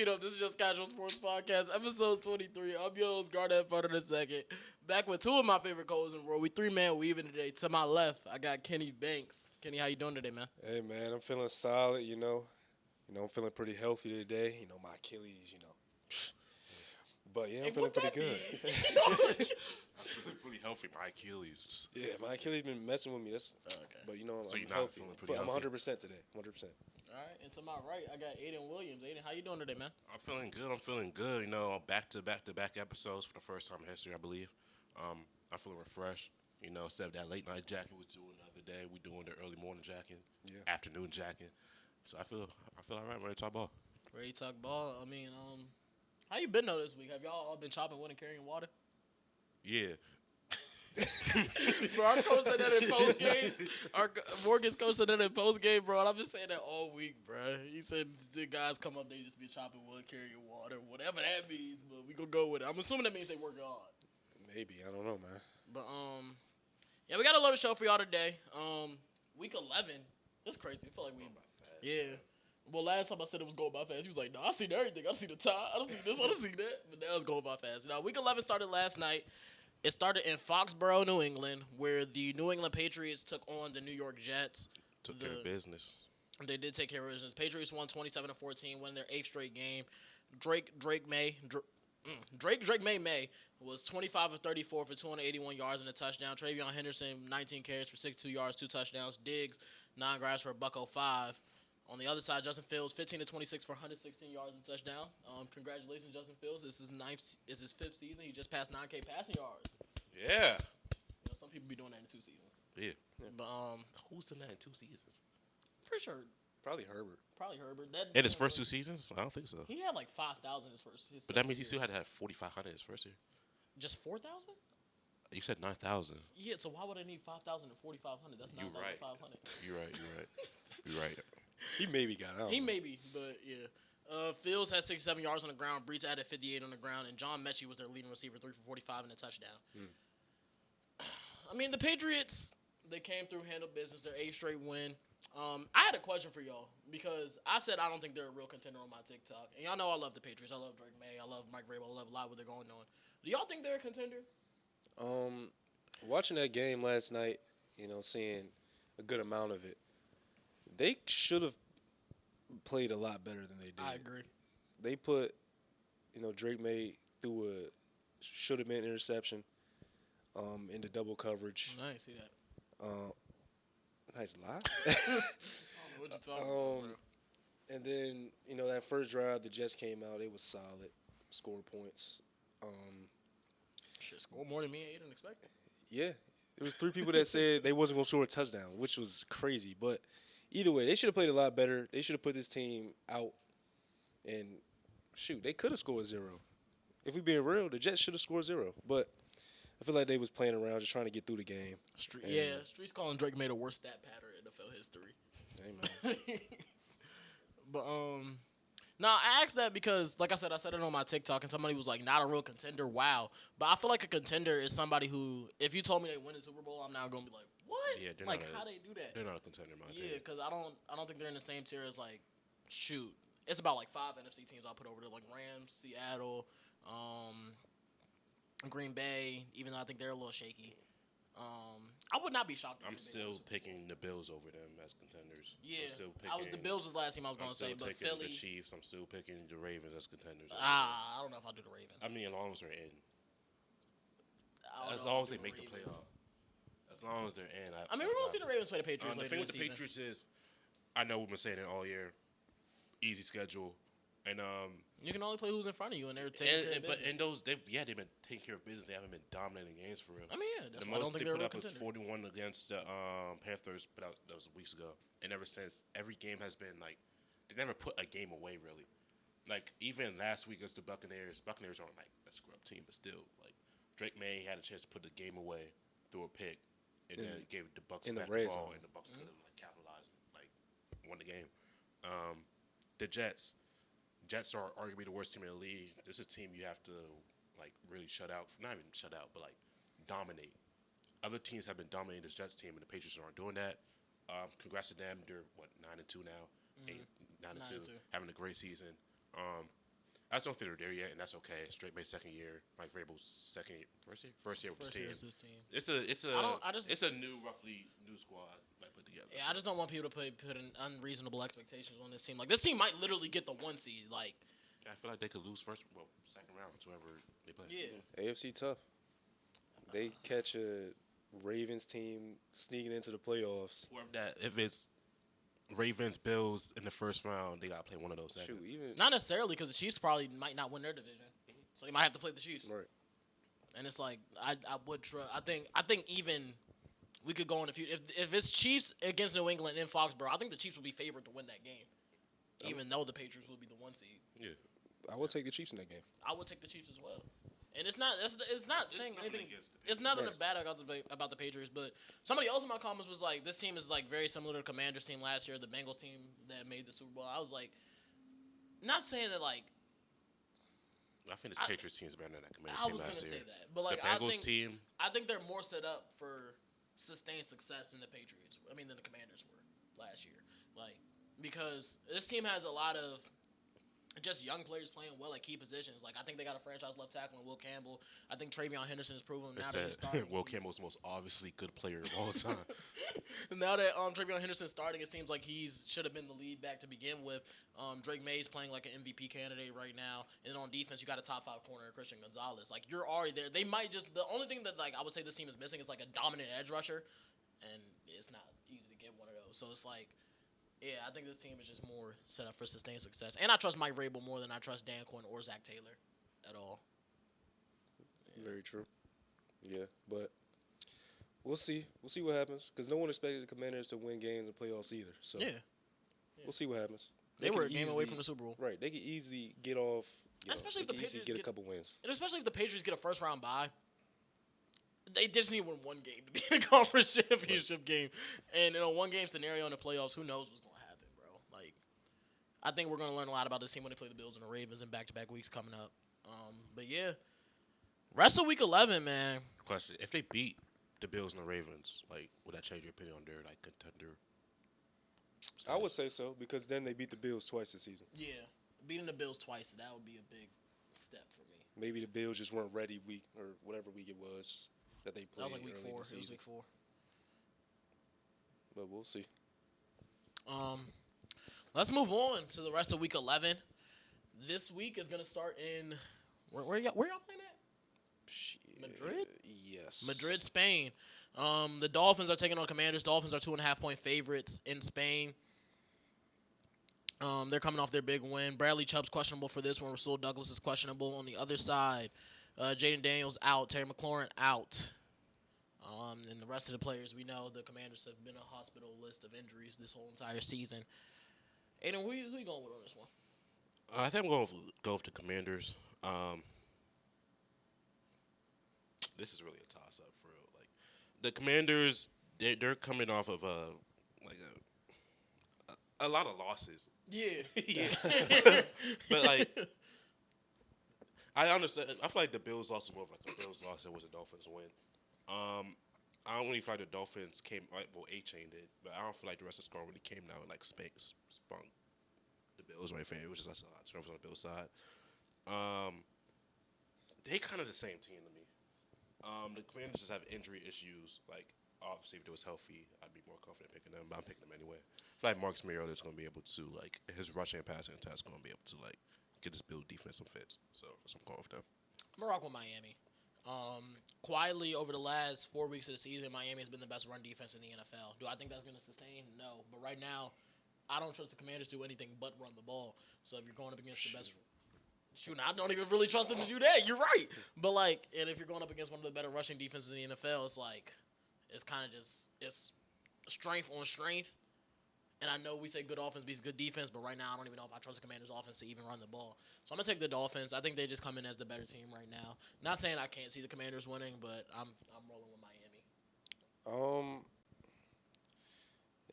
Speed Up. This is Just Casual Sports Podcast, episode 23. I'm your host, Garnett Futter II. Back with two of my favorite co-hosts in the world. We three-man weaving today. To my left, I got Kenny Banks. Kenny, how you doing today, man? Hey, man, I'm feeling solid, I'm feeling pretty healthy today. My Achilles, But, yeah, I'm feeling pretty good. I'm feeling pretty healthy. My Achilles. Yeah, my Achilles been messing with me. Okay. But, I'm So you're not healthy. feeling pretty I'm healthy? 100% today, 100%. All right, and to my right, I got Aiden Williams. Aiden, how you doing today, man? I'm feeling good. Back to back episodes for the first time in history, I believe. I'm feeling refreshed. Instead of that late night jacking we was doing the other day, we doing the early morning jacking, afternoon jacking. So I feel all right. I'm ready to talk ball. Ready to talk ball? I mean, how you been though this week? Have y'all all been chopping wood and carrying water? Yeah. Bro, our coach said that in post game. Morgan's coach said that in post game, bro. And I've been saying that all week, bro. He said the guys come up, they just be chopping wood, carrying water, whatever that means. But we gonna go with it. I'm assuming that means they work hard. Maybe, I don't know, man. But yeah, we got a load of show for y'all today. Week 11. That's crazy. I feel like yeah. Well, last time I said it was going by fast, he was like, "No, I seen everything. I seen the time. I don't see this. I don't see that." But now it's going by fast. Now, week 11 started last night. It started in Foxborough, New England, where the New England Patriots took on the New York Jets. Took care of business. They did take care of business. Patriots won 27-14, winning their 8th straight game. Drake May was 25 of 34 for 281 yards and a touchdown. Travion Henderson, 19 carries for 62 yards, 2 touchdowns. Diggs, 9 grabs for a $105. On the other side, Justin Fields, 15 of 26 for 116 yards and touchdown. Congratulations, Justin Fields. This is his 5th season. He just passed 9K passing yards. Yeah. Some people be doing that in 2 seasons. Yeah. But Who's done that in 2 seasons? pretty sure Probably Herbert. In his first 2 seasons? I don't think so. He had like 5,000 his first. But that means he still had to have 4,500 his first year. Just 4,000? You said 9,000. Yeah. So why would I need 5,000 and 4,500? That's 9,500. You're right. He maybe got out. He maybe, but yeah. Fields had 67 yards on the ground. Breach added 58 on the ground, and John Mechie was their leading receiver, 3 for 45 and a touchdown. I mean, the Patriots, they came through, handled business, their 8th straight win. I had a question for y'all because I said I don't think they're a real contender on my TikTok. And y'all know I love the Patriots. I love Drake May. I love Mike Vrabel. I love a lot what they're going on. Do y'all think they're a contender? Watching that game last night, seeing a good amount of it, they should have played a lot better than they did. I agree. They put, Drake May threw a should have been interception into double coverage. I didn't see that. Nice lie. I don't know what you talking about, bro. And then, that first drive, the Jets came out. It was solid. Scored points. Shit, score more than me and Aiden expected. Yeah. It was 3 people that said they wasn't going to score a touchdown, which was crazy. But either way, they should have played a lot better. They should have put this team out. And, shoot, they could have scored 0. If we being real, the Jets should have scored 0. But I feel like they was playing around just trying to get through the game. Street's calling Drake May the worst stat pattern in NFL history. Amen. But, I asked that because, like I said it on my TikTok, and somebody was like, not a real contender, wow. But I feel like a contender is somebody who, if you told me they win the Super Bowl, I'm now going to be like, what? Yeah, how they do that? They're not a contender, in my opinion. Yeah, because I don't think they're in the same tier as, like, shoot. It's about, like, 5 NFC teams I'll put over there, like Rams, Seattle, Green Bay, even though I think they're a little shaky. I would not be shocked. I'm still picking the Bills over them as contenders. Yeah, I'm still picking, the Bills was the last team I was going to say, but Philly. The Chiefs. I'm still picking the Ravens as contenders. I don't know if I'll do the Ravens. I mean, as long as they're in. As long as they make the playoff. As long as they're in. I mean, we're going to see the Ravens play the Patriots the later thing this with the season. Patriots is, I know we've been saying it all year, easy schedule, and you can only play who's in front of you, and they're taking care of business. But in those, they've been taking care of business. They haven't been dominating games for real. I mean, yeah, that's the why I don't most think they they're a put real up was contender. 41 against the Panthers, but that was weeks ago. And ever since, every game has been like, they never put a game away really. Like even last week against the Buccaneers aren't like a screw up team, but still, like Drake May had a chance to put the game away through a pick, and then gave the Bucs back the ball, and the Bucs could have like capitalized, like won the game. The Jets are arguably the worst team in the league. This is a team you have to like really shut out. Not even shut out, but like dominate. Other teams have been dominating this Jets team, and the Patriots aren't doing that. Congrats to them. They're 9-2 now, 9-2, having a great season. I just don't think they're there yet, and that's okay. Straight Bay's second year, Mike Vrabel's first year with First this year team. is his team. It's a new squad like put together. Yeah, I just don't want people to put in unreasonable expectations on this team. Like, this team might literally get the 1 seed. Like, I feel like they could lose second round to whoever they play. yeah. AFC tough. They catch a Ravens team sneaking into the playoffs. If it's Ravens, Bills in the first round, they gotta play one of those. Shoot, even Not necessarily, because the Chiefs probably might not win their division. So they might have to play the Chiefs. right. And it's like, I would trust. I think even we could go in a few. If it's Chiefs against New England in Foxborough, I think the Chiefs would be favored to win that game. Even though the Patriots will be the 1 seed. Yeah. I will take the Chiefs in that game. I would take the Chiefs as well. And it's not saying nothing anything. against the It's nothing Right. bad about the Patriots, but somebody else in my comments was like, "This team is like very similar to the Commanders team last year, the Bengals team that made the Super Bowl." I was like, not saying that like I think this Patriots team is better than that Commanders I team was gonna last say year. that, but like The Bengals team, I think they're more set up for sustained success than the Patriots. Than the Commanders were last year. Like, because this team has a lot of just young players playing well at key positions. Like, I think they got a franchise left tackle in Will Campbell. I think Travion Henderson has proven they now that he's said starting. Will Campbell's the most obviously good player of all time. Now that Travion Henderson's starting, it seems like should have been the lead back to begin with. Drake May's playing like an MVP candidate right now, and on defense you got a top 5 corner, Christian Gonzalez. Like, you're already there. They might just, the only thing that like I would say this team is missing is like a dominant edge rusher, and it's not easy to get one of those. So it's like, yeah, I think this team is just more set up for sustained success, and I trust Mike Vrabel more than I trust Dan Quinn or Zach Taylor at all. Very true. Yeah, but we'll see. We'll see what happens because no one expected the Commanders to win games and playoffs either. So Yeah, we'll see what happens. they were a could game away easily- from the Super Bowl. Right, they could easily get off. Especially if they the could easily Patriots get a get- couple wins. And especially if the Patriots get a first round bye, they just need to win one game to be in a conference championship game. And in a 1-game scenario in the playoffs, who knows what's going to happen, bro? Like, I think we're going to learn a lot about this team when they play the Bills and the Ravens in back-to-back weeks coming up. But yeah, rest of week 11, man. Question: if they beat the Bills and the Ravens, like, would that change your opinion on their like contender? I would say so because then they beat the Bills twice this season. Yeah, beating the Bills twice, that would be a big step for me. Maybe the Bills just weren't ready week or whatever week it was that they played. That was like week early in 4. the It was season. week 4. But we'll see. Let's move on to the rest of week 11. This week is going to start in where y'all playing at? Shit. Madrid? Yes. Madrid, Spain. The Dolphins are taking on Commanders. Dolphins are 2.5-point favorites in Spain. They're coming off their big win. Bradley Chubb's questionable for this one. Rasul Douglas is questionable on the other side. Jaden Daniels out. Terry McLaurin out. And the rest of the players, we know the Commanders have been a hospital list of injuries this whole entire season. Aiden, who you going with on this one? I think I'm going to go with the Commanders. This is really a toss-up for real. Like, the Commanders, they're coming off of a lot of losses. Yeah. But like, I understand. I feel like the Bills loss is more of like the Bills loss than was a Dolphins win. I don't really feel like the Dolphins came. Well, A-Chain did, but I don't feel like the rest of the squad really came down and like spunk the Bills or anything. It was just like a lot of turnovers on the Bills side. They kind of the same team to me. The Commanders just have injury issues. Like, obviously, if they was healthy, I'd be more confident picking them. But I'm picking them anyway. I feel like Marcus Mariota is going to be able to, like, his rushing and passing attack is going to be able to, like, get this Bill defense some fits. So that's what I'm going with them. I'm going to rock with Miami. Quietly, over the last 4 weeks of the season, Miami has been the best run defense in the NFL. Do I think that's going to sustain? No. But right now, I don't trust the Commanders to do anything but run the ball. So if you're going up against the best... Shoot, I don't even really trust them to do that. You're right. But, like, and if you're going up against one of the better rushing defenses in the NFL, it's like, it's kind of just, it's strength on strength. And I know we say good offense beats good defense, but right now I don't even know if I trust the Commanders' offense to even run the ball. So I'm going to take the Dolphins. I think they just come in as the better team right now. Not saying I can't see the Commanders winning, but I'm rolling with Miami.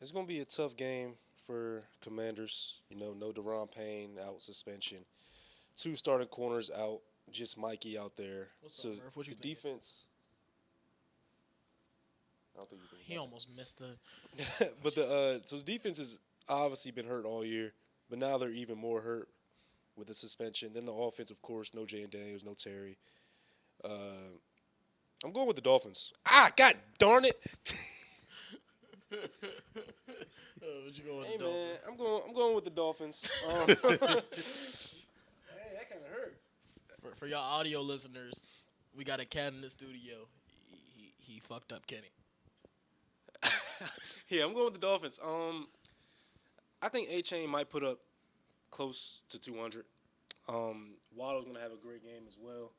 It's gonna be a tough game for Commanders. You know, no Deron Payne out suspension. 2 starting corners out, just Mikey out there. What's up, Murph? What you the thinking? defense. I don't think you think He about almost missed the... But so the defense has obviously been hurt all year, but now they're even more hurt. with the suspension. Then the offense, of course, no Jay and Daniels, no Terry. I'm going with the Dolphins. God darn it! What you going with Hey the man, Dolphins? I'm going with the Dolphins. Hey, that kind of hurt. For y'all audio listeners, we got a cat in the studio. He fucked up Kenny. Yeah, I'm going with the Dolphins. I think A-Chain might put up close to 200. Waddle's gonna have a great game as well.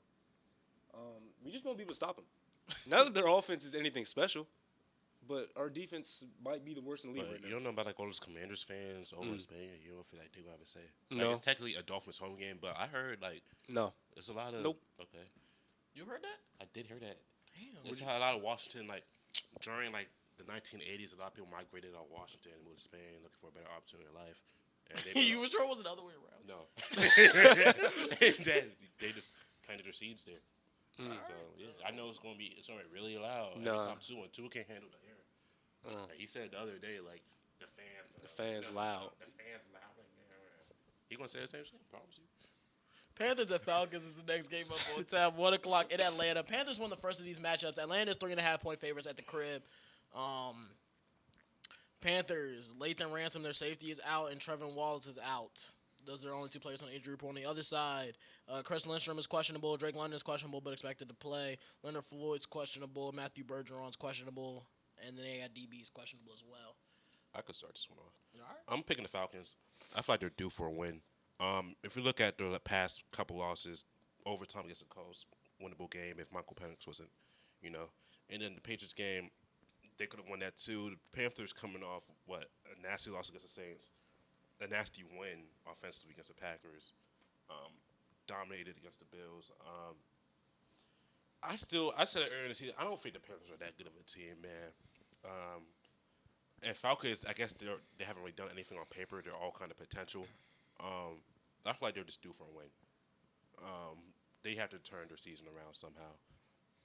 We just won't be able to stop him. Not that their offense is anything special, but our defense might be the worst in the league But right you now. don't know about like all those Commanders fans over in Spain. You don't feel like they're gonna have a say. Like, No. it's technically a Dolphins home game, but I heard like No. there's a lot of Nope. Okay, You heard that? I did hear that. Damn. There's a lot of Washington like during like the 1980s. A lot of people migrated out of Washington and moved to Spain looking for a better opportunity in life. And they You was sure it was the other way around? no, they just planted their seeds there. So yeah, I know it's gonna be really loud. Nah. Every time Tua can't handle the air. Like he said the other day, like the fans loud. The fans loud. Like, he gonna say the same thing. Promise you. Panthers and Falcons is the next game up on tap. 1 o'clock in Atlanta. Panthers won the first of these matchups. Atlanta's 3.5-point favorites at the crib. Panthers, Lathan Ransom, their safety is out, and Trevin Wallace is out. Those are the only two players on the injury report. On the other side, Chris Lindstrom is questionable. Drake London is questionable but expected to play. Leonard Floyd's questionable. Matthew Bergeron's questionable. And then they got DB's questionable as well. I could start this one off. All right. I'm picking the Falcons. I feel like they're due for a win. If you look at the past couple losses, overtime against the Colts, winnable game if Michael Penix wasn't, And then the Patriots game, they could have won that too. The Panthers coming off, a nasty loss against the Saints. A nasty win offensively against the Packers. Dominated against the Bills. I said it earlier in the season, I don't think the Panthers are that good of a team, man. And Falcons, I guess they haven't really done anything on paper. They're all kind of potential. I feel like they're just due for a win. They have to turn their season around somehow.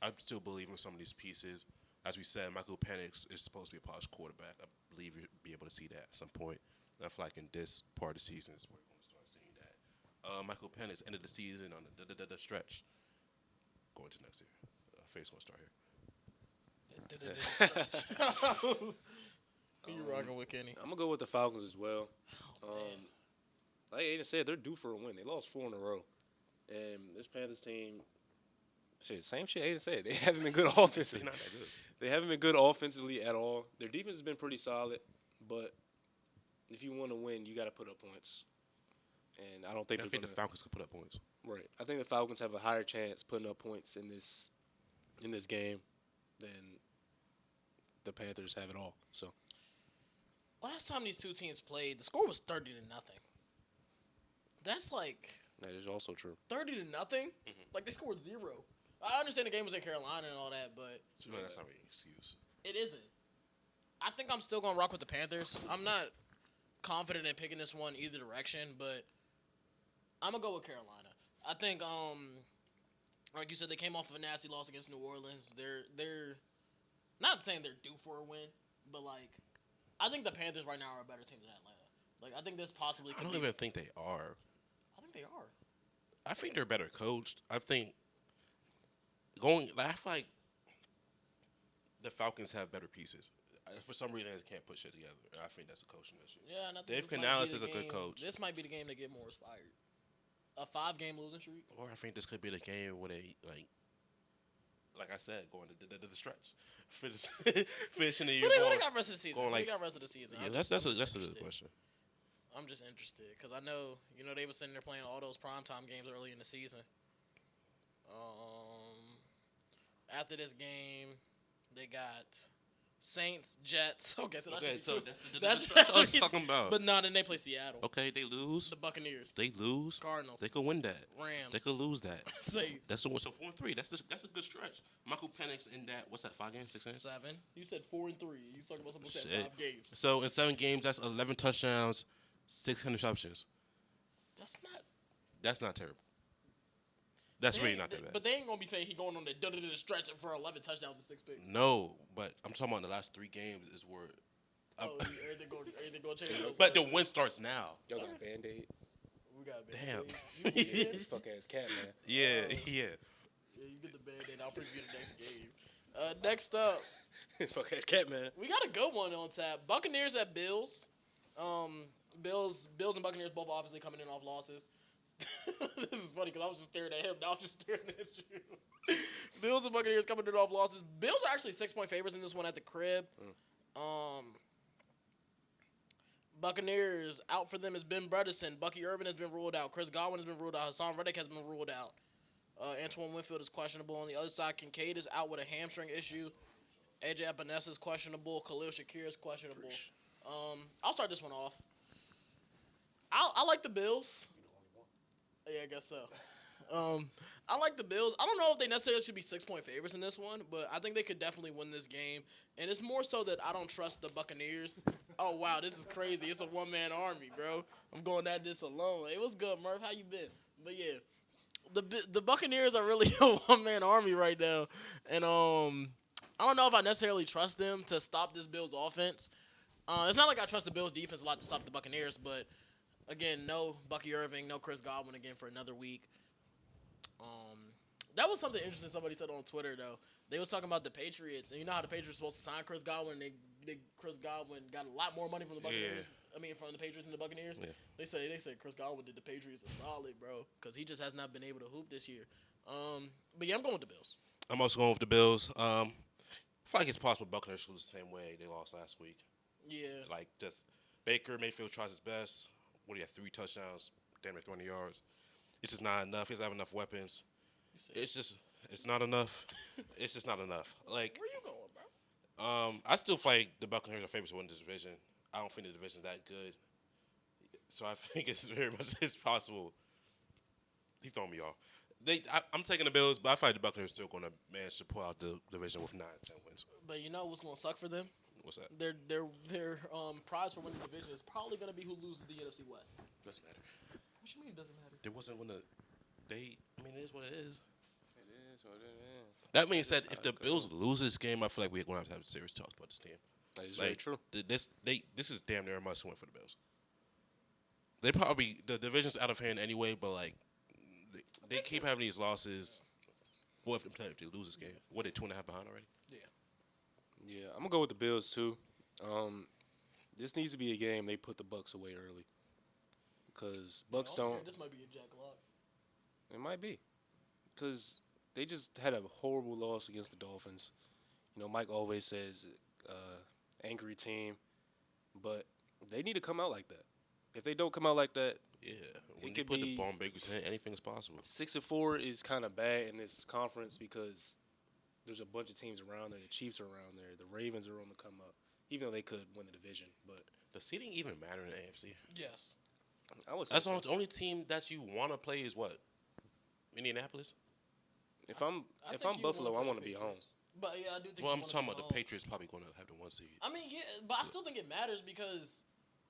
I still believe in some of these pieces. As we said, Michael Penix is supposed to be a polished quarterback. I believe you'll be able to see that at some point. And I feel like in this part of the season is where we're going to start seeing that. Michael Penix ended the season on the stretch. Going to next year. Face going to start here. Who you rocking with, Kenny? I'm gonna go with the Falcons as well. Like Aiden said, they're due for a win. They lost 4 in a row, and this Panthers team, same shit Aiden said. They haven't been good offensively. They're not that good. They haven't been good offensively at all. Their defense has been pretty solid, but if you want to win, you got to put up points. And I don't think I think the Falcons could put up points. Right. I think the Falcons have a higher chance putting up points in this game than the Panthers have at all. So Last time these two teams played, the score was 30-0. That's like that is also true. 30-0. Like they scored 0. I understand the game was in Carolina and all that, but That's not really an excuse. it isn't. I think I'm still gonna rock with the Panthers. I'm not confident in picking this one either direction, but I'm gonna go with Carolina. I think, like you said, they came off of a nasty loss against New Orleans. They're not saying they're due for a win, but like I think the Panthers right now are a better team than Atlanta. Like I think this possibly I could don't be. even think they are. I think they are. I think they're better coached. I think I feel like the Falcons have better pieces. For some reason, they can't put shit together. And I think that's a coaching issue. Yeah, and I think Dave this might Canales be is the a good game- coach. This might be the game to get Morris fired. A 5-game losing streak. Or I think this could be the game where they, like I said, going to the stretch. Finishing the year. Who they going- got rest of the season? going Who they like- got rest of the season? Yeah, I'm that's just a good interested. question. I'm just interested because I know they were sitting there playing all those primetime games early in the season. After this game, they got Saints, Jets. Okay, so that should be so two. that's That what I was should be talking about. But no, then they play Seattle. Okay, they lose. The Buccaneers. They lose. Cardinals. They could win that. Rams. They could lose that. Saints. That's so 4-3. That's a good stretch. Michael Penix in that. What's that? 5 games, 6 games. 7. You said 4-3. You talking about something that said Shit. 5 games. So in 7 games, that's 11 touchdowns, 6 interceptions. That's not. That's not terrible. That's really not that bad. But they ain't gonna be saying he going on the stretch for 11 touchdowns and 6 picks. No, but I'm talking about the last 3 games is where. Everything going to change. But the win starts now. Y'all got a Band-Aid? We got a Damn. Band-Aid. You get This fuck ass cat, man. Yeah. Yeah, you get the Band-Aid. I'll preview the next game. Next up, Fuck ass cat, man. we got a good one on tap. Buccaneers at Bills. Bills and Buccaneers both obviously coming in off losses. This is funny because I was just staring at him. Now I'm just staring at you. Bills and Buccaneers coming in off losses. Bills are actually 6-point favorites in this one at the crib. Buccaneers, out for them is Ben Bredesen. Bucky Irvin has been ruled out. Chris Godwin has been ruled out. Hassan Reddick has been ruled out. Antoine Winfield is questionable. On the other side, Kincaid is out with a hamstring issue. AJ Epinesa is questionable. Khalil Shakir is questionable. I'll start this one off. I like the Bills. Yeah, I guess so. I like the Bills. I don't know if they necessarily should be 6-point favorites in this one, but I think they could definitely win this game. And it's more so that I don't trust the Buccaneers. Oh, wow, this is crazy. It's a one-man army, bro. I'm going at this alone. Hey, what's good, Murph? How you been? But, yeah, the Buccaneers are really a one-man army right now. And I don't know if I necessarily trust them to stop this Bills offense. It's not like I trust the Bills defense a lot to stop the Buccaneers, but, again, no Bucky Irving, no Chris Godwin again for another week. That was something interesting somebody said on Twitter, though. They was talking about the Patriots, and you know how the Patriots were supposed to sign Chris Godwin. Chris Godwin got a lot more money from the Buccaneers. Yeah. I mean, from the Patriots and the Buccaneers. Yeah. They said Chris Godwin did the Patriots a solid, bro, because he just has not been able to hoop this year. But yeah, I'm going with the Bills. I'm also going with the Bills. I feel like it's possible Buccaneers lose the same way they lost last week. Yeah. Like, just Baker Mayfield tries his best. What do you have? 3 touchdowns, damn near 20 yards. It's just not enough. He doesn't have enough weapons. It's not enough. It's just not enough. Like, where you going, bro? I still feel like the Buccaneers are favorites to win this division. I don't think the division's that good. So I think it's very much it's possible. He throwing me off. I'm taking the Bills, but I feel like the Buccaneers are still going to manage to pull out the division with 9-10 wins. But you know what's going to suck for them? What's that? Their prize for winning the division is probably going to be who loses the NFC West. Doesn't matter. What you mean it doesn't matter? There wasn't going to. I mean, it is what it is. It is what it is. That means that if the Bills lose this game, I feel like we're going to have serious talks about this team. That is very true. This is damn near a must win for the Bills. They probably the division's out of hand anyway, but like they keep having these losses. What if they lose this game? What, they 2.5 behind already? Yeah, I'm gonna go with the Bills too. This needs to be a game they put the Bucs away early, because Bucs don't. This might be a Jack Lock. It might be, because they just had a horrible loss against the Dolphins. You know, Mike always says angry team, but they need to come out like that. If they don't come out like that, when you put the ball in Baker's hand, anything is possible. 6-4 is kind of bad in this conference because there's a bunch of teams around there. The Chiefs are around there. The Ravens are on the come up, even though they could win the division. But does seeding even matter in the AFC? Yes. I would say that's so. The only team that you want to play is what? Indianapolis? If I'm Buffalo, I want to be home. But yeah, I do think. Well, I'm talking about the Patriots probably going to have the 1 seed. I mean, yeah, but I still think it matters because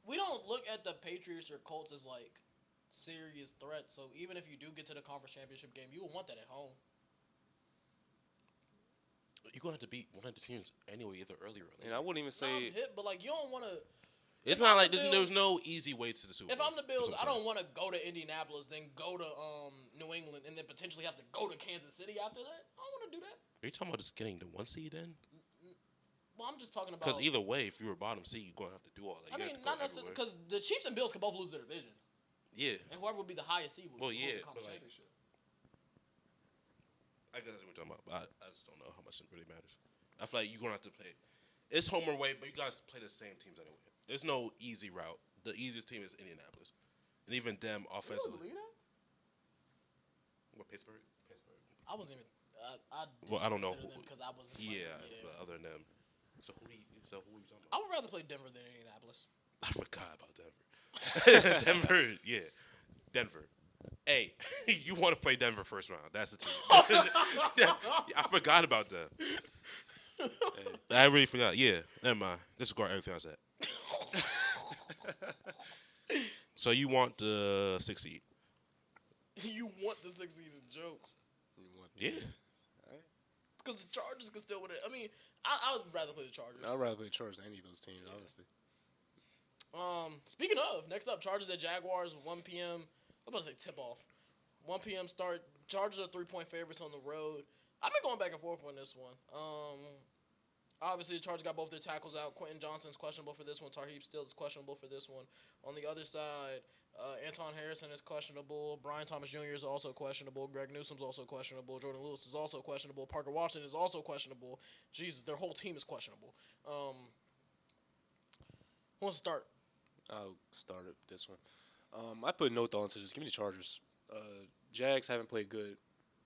we don't look at the Patriots or Colts as like serious threats. So even if you do get to the conference championship game, you will want that at home. You're going to have to beat one of the teams anyway, either early or late. And I wouldn't even say but like you don't want to. It's not like there's no easy way to the Super Bowl. If I'm the Bills, I don't want to go to Indianapolis, then go to New England, and then potentially have to go to Kansas City after that. I don't want to do that. Are you talking about just getting the 1 seed then? Well, I'm just talking about because either way, if you were bottom seed, you're going to have to do all that. I mean, not necessarily because the Chiefs and Bills could both lose their divisions. Yeah. And whoever would be the highest seed would lose the conference championship. I guess that's what we're talking about, but I just don't know how much it really matters. I feel like you're going to have to play. It's home or away, but you got to play the same teams anyway. There's no easy route. The easiest team is Indianapolis. And even them offensively. You believe that? What, Pittsburgh? I wasn't even. I don't know. Because I wasn't. But other than them. So who are you talking about? I would rather play Denver than Indianapolis. I forgot about Denver. Denver. Hey, you want to play Denver first round. That's the team. I forgot about them. I really forgot. Yeah, never mind. Disregard everything I said. So you want the 6 seed? You want the 6 seed in jokes? Yeah. Because the Chargers can still win it. I mean, I would rather play the Chargers. I'd rather play the Chargers than any of those teams, honestly. Speaking of, next up, Chargers at Jaguars, 1 p.m. I'm about to say tip off. 1 p.m. start. Chargers are 3-point favorites on the road. I've been going back and forth on this one. Obviously, the Chargers got both their tackles out. Quentin Johnson's questionable for this one. Tarheeb Still is questionable for this one. On the other side, Anton Harrison is questionable. Brian Thomas Jr. is also questionable. Greg Newsom's also questionable. Jordan Lewis is also questionable. Parker Washington is also questionable. Jesus, their whole team is questionable. Who wants to start? I'll start it this one. I put no thought into just give me the Chargers. Jags haven't played good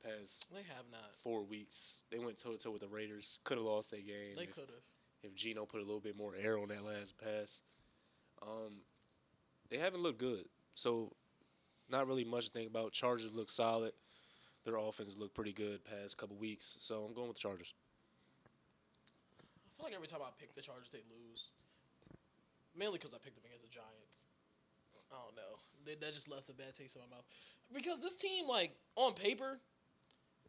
past They have not. 4 weeks. They went toe to toe with the Raiders. Could have lost that game. They could have. If Geno put a little bit more air on that last pass. They haven't looked good. So not really much to think about. Chargers look solid. Their offense looked pretty good past couple weeks. So I'm going with the Chargers. I feel like every time I pick the Chargers, they lose. Mainly because I picked them against the Giants. I don't know. That just left a bad taste in my mouth. Because this team, like, on paper,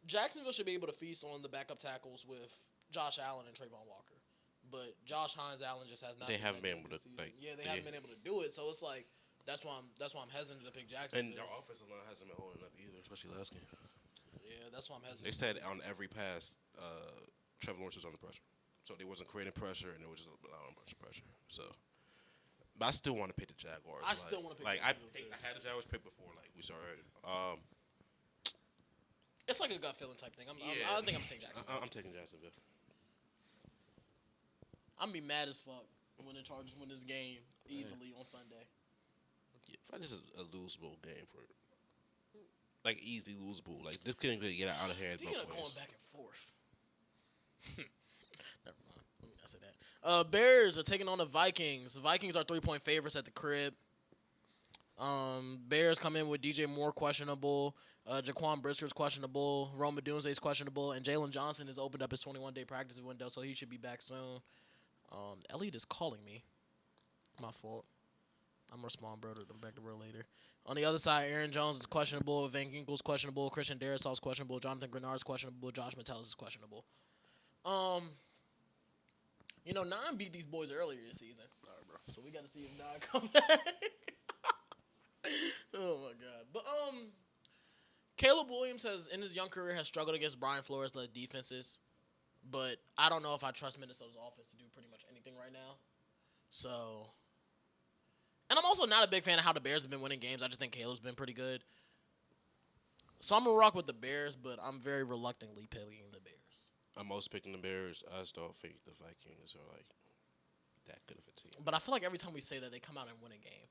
Jacksonville should be able to feast on the backup tackles with Josh Allen and Trayvon Walker. But Josh Allen just has not. They haven't been able to haven't been able to do it. So it's like that's why I'm hesitant to pick Jacksonville. And their offensive line hasn't been holding up either, especially last game. Yeah, that's why I'm hesitant. They said on every pass, Trevor Lawrence was under pressure, so they wasn't creating pressure and they were just allowing a bunch of pressure. So, but I still want to pick the Jaguars. I still want to pick. I had the Jaguars pick before, like we started. It's like a gut feeling type thing. I think I'm gonna take Jacksonville. I'm taking Jacksonville. I'm gonna be mad as fuck when the Chargers win this game easily on Sunday. Yeah, I this is a losable game for, like, easy losable. Like, this can't get out of hand. Speaking of going back and forth, never mind. Let me not say that. Bears are taking on the Vikings. The Vikings are 3-point favorites at the crib. Bears come in with DJ Moore questionable. Jaquan Brisker's questionable. Rome Odunze's questionable. And Jalen Johnson has opened up his 21-day practice window, so he should be back soon. Elliot is calling me. My fault. I'm gonna respond, bro. I'm back to bro later. On the other side, Aaron Jones is questionable. Van Ginkel's questionable. Christian Darrisaw's questionable. Jonathan Grenard's questionable. Josh Metellus is questionable. Nine beat these boys earlier this season. All right, bro. So we got to see if Nine come back. Oh my god. But Caleb Williams has in his young career has struggled against Brian Flores-led defenses. But I don't know if I trust Minnesota's offense to do pretty much anything right now. So, and I'm also not a big fan of how the Bears have been winning games. I just think Caleb's been pretty good. So I'm going to rock with the Bears, but I'm very reluctantly picking the Bears. I'm most picking the Bears. I just don't think the Vikings are, like, that good of a team. But I feel like every time we say that, they come out and win a game.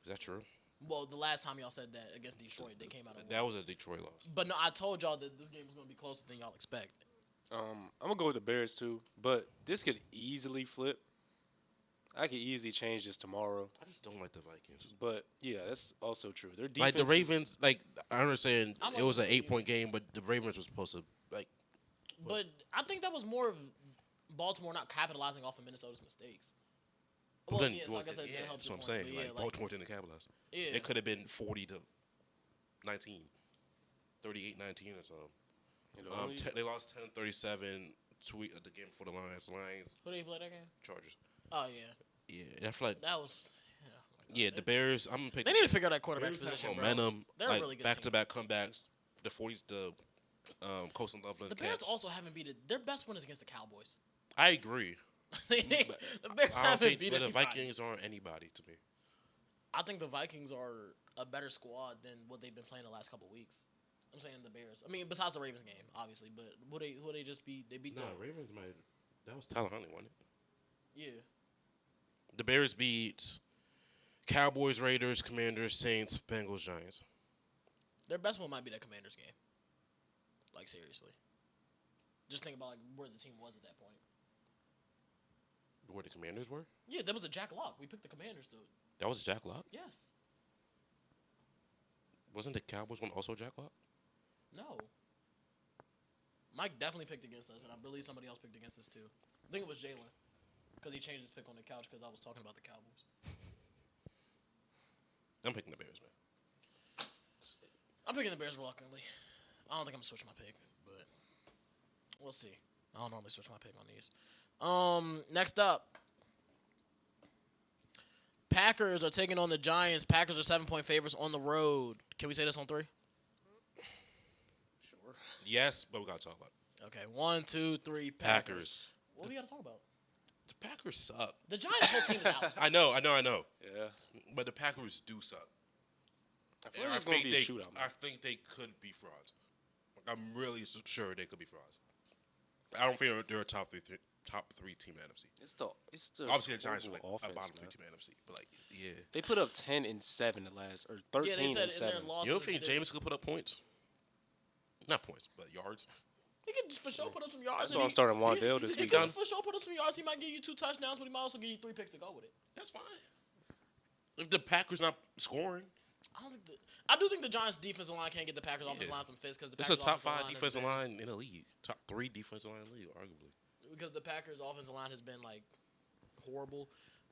Is that true? Well, the last time y'all said that against Detroit, they came out and won. That was a Detroit loss. But no, I told y'all that this game was going to be closer than y'all expect. I'm going to go with the Bears, too. But this could easily flip. I could easily change this tomorrow. I just don't like the Vikings. But, yeah, that's also true. Their defense Like, the Ravens, like, I understand it was an 8-point game, but the Ravens were supposed to, like. But I think that was more of Baltimore not capitalizing off of Minnesota's mistakes. Well, then, like I said, that helps. That's what I'm saying. Yeah, like, Baltimore didn't capitalize. Yeah. It could have been 40-19, 38-19 or something. They lost 10-37 the game before the Lions. Who did they play that game? Chargers. Oh, yeah. Yeah, I feel like that was. Yeah, the Bears. I'm gonna pick. They need to figure out that quarterback position, bro. Momentum. They're a really good back-to-back comebacks. The 40s, the Colson Loveland. The Bears also haven't beat it. Their best win is against the Cowboys. I agree. The Bears haven't beat but the anybody. Vikings aren't anybody to me. I think the Vikings are a better squad than what they've been playing the last couple of weeks. I'm saying the Bears. I mean, besides the Ravens game, obviously, but who they just beat? They beat the Ravens might. That was Tyler Huntley, wasn't it? Yeah. The Bears beat Cowboys, Raiders, Commanders, Saints, Bengals, Giants. Their best one might be that Commanders game. Like, seriously. Just think about, like, where the team was at that point. Where the Commanders were? Yeah, that was a Jack Lock. We picked the Commanders, dude. That was Jack Lock? Yes. Wasn't the Cowboys one also Jack Lock? No. Mike definitely picked against us, and I believe somebody else picked against us, too. I think it was Jalen. Because he changed his pick on the couch because I was talking about the Cowboys. I'm picking the Bears, man. I'm picking the Bears reluctantly. I don't think I'm going to switch my pick, but we'll see. I don't normally switch my pick on these. Next up, Packers are taking on the Giants. Packers are 7-point favorites on the road. Can we say this on 3? Sure. Yes, but we gotta talk about it. Okay, 1, 2, 3. Packers. What we gotta talk about? The Packers suck. The Giants' whole team is out. I know. Yeah. But the Packers do suck. I feel And like it's going to be a they- shootout, man. I think they could be frauds. Like, I'm really sure they could be frauds. I don't think they're a top three team in the NFC. It's the Obviously, the Giants are like offense, a bottom man. 3 team in the NFC. But like, yeah. They put up 10-7 the last, or 13 Yeah, they said and in 7. their losses. You don't think James could put up points? Not points, but yards. He could for sure put up some yards. That's why I'm starting Wandale this He week. could for sure put up some yards. He might give you 2 touchdowns, but he might also give you 3 picks to go with it. That's fine. If the Packers not scoring, I do think the Giants' defensive line can't get the Packers offensive line some fits because the it's a Packers' top 5 offensive defensive has line in the league. Top 3 defensive line in the league, arguably. been, because the Packers' offensive line has been like horrible.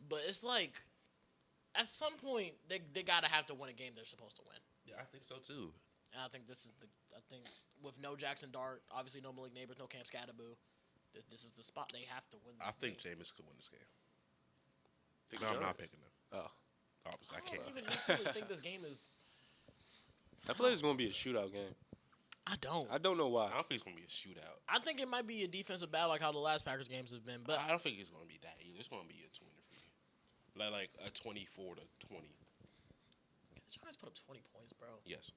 But it's like at some point they gotta have to win a game they're supposed to win. Yeah, I think so too. And I think I think with no Jackson Dart, obviously no Malik Neighbors, no Cam Scatterboo, this is the spot they have to win. I think Jameis could win this game. Pick No, I'm not Giants. picking them. Oh. Obviously, I I can't. don't even necessarily think this game is. I feel like it's going to be a shootout game. I don't. I don't know why. I don't think it's gonna be a shootout. I think it might be a defensive battle like how the last Packers games have been, but But I don't think it's gonna be that either. It's gonna be a 23, like a 24-20. the Giants put up 20 points, bro. Yes.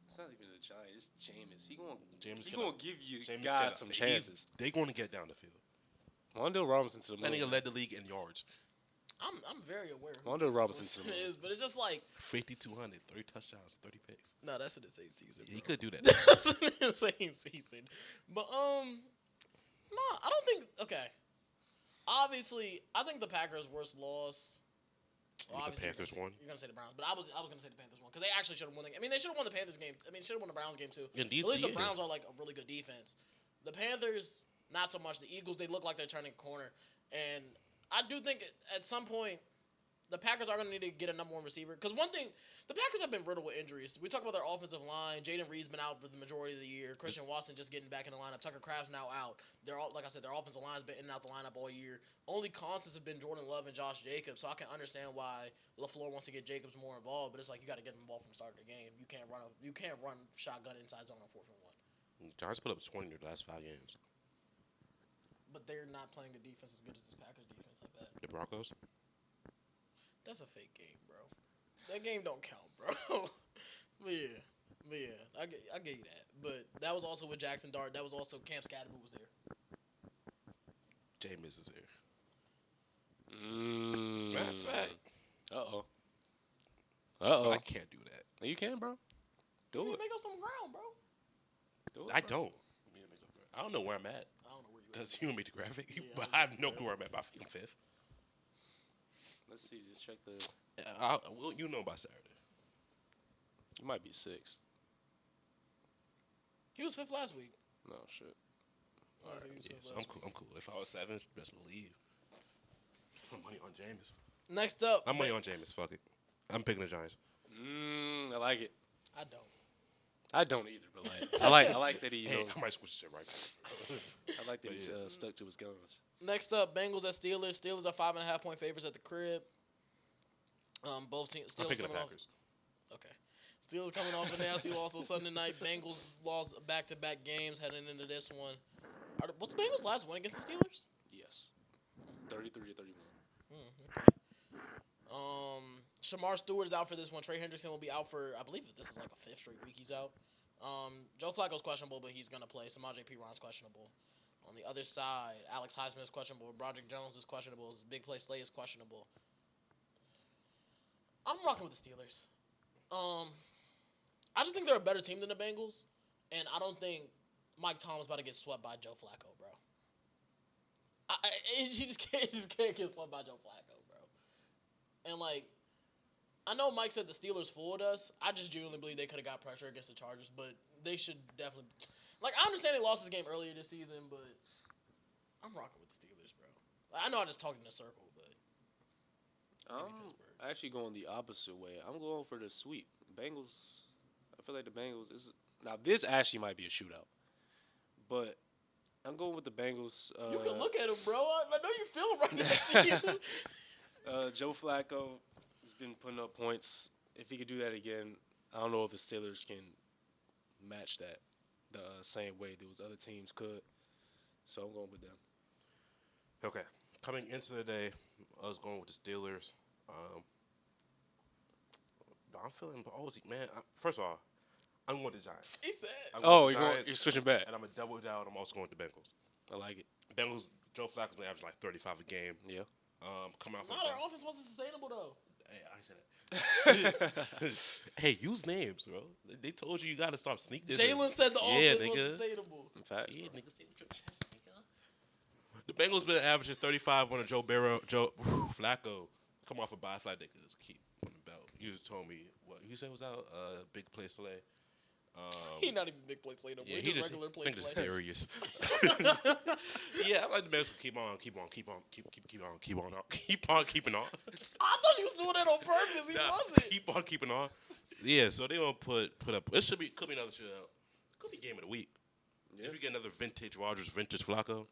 It's not even the Giants. It's Jameis. He Jameis gonna give you Jameis guys some chances. They gonna get down the field. Wandale Robinson to the That moon. nigga led the league in yards. I'm very aware. Who Wandale Robinson Jameis to the moon. is, but it's just like 5,200, 30 touchdowns, 30 picks. no, that's an insane season. He Bro. could do that. That's an insane season. But no, I don't think. Okay, obviously, I think the Packers' worst loss. Well, The obviously, Panthers won. You're gonna say the Browns, but I was gonna say the Panthers won because they actually should have won. I mean, they should have won the Panthers game. I mean, should have won the Browns game too. Indeed, At least the yeah. Browns are like a really good defense. The Panthers, not so much. The Eagles, they look like they're turning a corner, and I do think at some point the Packers are going to need to get a number 1 receiver. Because one thing, the Packers have been riddled with injuries. We talk about their offensive line. Jaden Reed's been out for the majority of the year. Christian Watson just getting back in the lineup. Tucker Kraft's now out. They're all, like I said, their offensive line's been in and out the lineup all year. Only constants have been Jordan Love and Josh Jacobs. So I can understand why LaFleur wants to get Jacobs more involved. But it's like you got to get him involved from the start of the game. You can't run shotgun inside zone on 4th and 1. Giants put up 20 in their last 5 games. But they're not playing a defense as good as this Packers defense, I bet. The Broncos. That's a fake game, bro. That game don't count, bro. but yeah, I get you that. But that was also with Jackson Dart. That was also Cam Scatterboo was there. Jameis is there. Matter of fact. Uh-oh. I can't do that. You can, bro. Do You it. make up some ground, bro. Do it, I bro. don't. I don't know where I'm at. I don't know where you at. Because you made the graphic. Yeah, but I I have no clue where I'm at. But I think I'm 5th. Let's see. Just check the... Well, you know by Saturday. You might be 6th. He was 5th last week. No, shit. All right, Yeah, so I'm cool. I'm cool. If I was 7th, best believe. I'm money on Jameis. Next up. I'm money on Jameis. Fuck it. I'm picking the Giants. I like it. I don't. I don't either, but like I like that he Hey, knows. I might switch shit right now. I like that he's stuck to his guns. Next up, Bengals at Steelers. Steelers are 5.5 point favorites at the crib. Both teams. I'm Steelers picking the coming Packers. off. Okay. Steelers coming off a nasty loss on Sunday night. Bengals lost back-to-back games heading into this one. What's the Bengals' last win against the Steelers? Yes. 33-31. Okay. Shamar Stewart is out for this one. Trey Hendrickson will be out for, I believe this is like a 5th straight week he's out. Joe Flacco's questionable, but he's going to play. Samaje Perine questionable. On the other side, Alex Highsmith is questionable. Broderick Jones is questionable. Big Play Slay is questionable. I'm rocking with the Steelers. I just think they're a better team than the Bengals, and I don't think Mike Tomlin's about to get swept by Joe Flacco, bro. He just can't get swept by Joe Flacco, bro. And like, I know Mike said the Steelers fooled us. I just genuinely believe they could have got pressure against the Chargers, but they should definitely. Like, I understand they lost this game earlier this season, but I'm rocking with the Steelers, bro. I know I just talked in a circle, but I'm actually going the opposite way. I'm going for the sweep. Bengals. I feel like the Bengals is now. This actually might be a shootout, but I'm going with the Bengals. you can look at him, bro. I know you feel him right next to you. Joe Flacco has been putting up points. If he could do that again, I don't know if the Steelers can match that the same way those other teams could. So I'm going with them. Okay. Coming into the day, I was going with the Steelers. I'm feeling ballsy, man. First of all, I'm going with the Giants. He said. I'm going Oh, with the Giants, you're switching back. and I'm a double down. I'm also going with the Bengals. I like it. Bengals. Joe Flacco's been averaging like 35 a game. Yeah. Coming off. No, their offense wasn't sustainable though. Hey, I ain't said that. Hey, use names, bro. They told you got to stop sneak this. Jalen said the Yeah, offense was nigga. sustainable. In fact, Yeah, nigga, say with your chest, nigga. The Bengals been averaging 35 on a Joe Flacco. Come off a bye, flat. They could just keep on the belt. You just told me what you said was out. Big play Slay. He not even big play Slay no more. Yeah, He just regular play I think Slay. it's Darius. Yeah, I like the Bengals. Keep on keeping on. I thought you was doing that on purpose. He Nah, wasn't. Keep on keeping on. Yeah, so they gonna put up. It could be another shootout. Could be game of the week. Yeah. If you get another vintage Rodgers, vintage Flacco.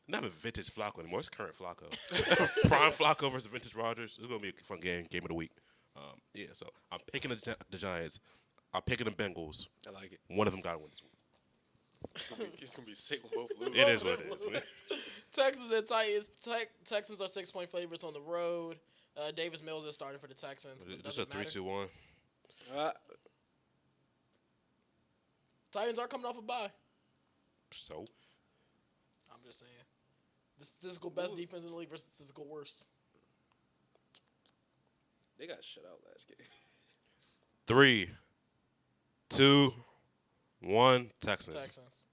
Not even vintage Flacco anymore. It's current Flacco. Prime Flacco versus vintage Rodgers. It's gonna be a fun game of the week. Yeah, so I'm picking the Giants. I'm picking the Bengals. I like it. One of them got to win this week. It's gonna be sick when both lose. It is what it is, man. Texans and Titans. Texans are 6-point favorites on the road. Davis Mills is starting for the Texans. This is a 3-2-1. Titans are coming off a bye. So I'm just saying. This statistical best defense in the league versus statistical worst. They got shut out last game. 3, 2, 1. Texans. Texans.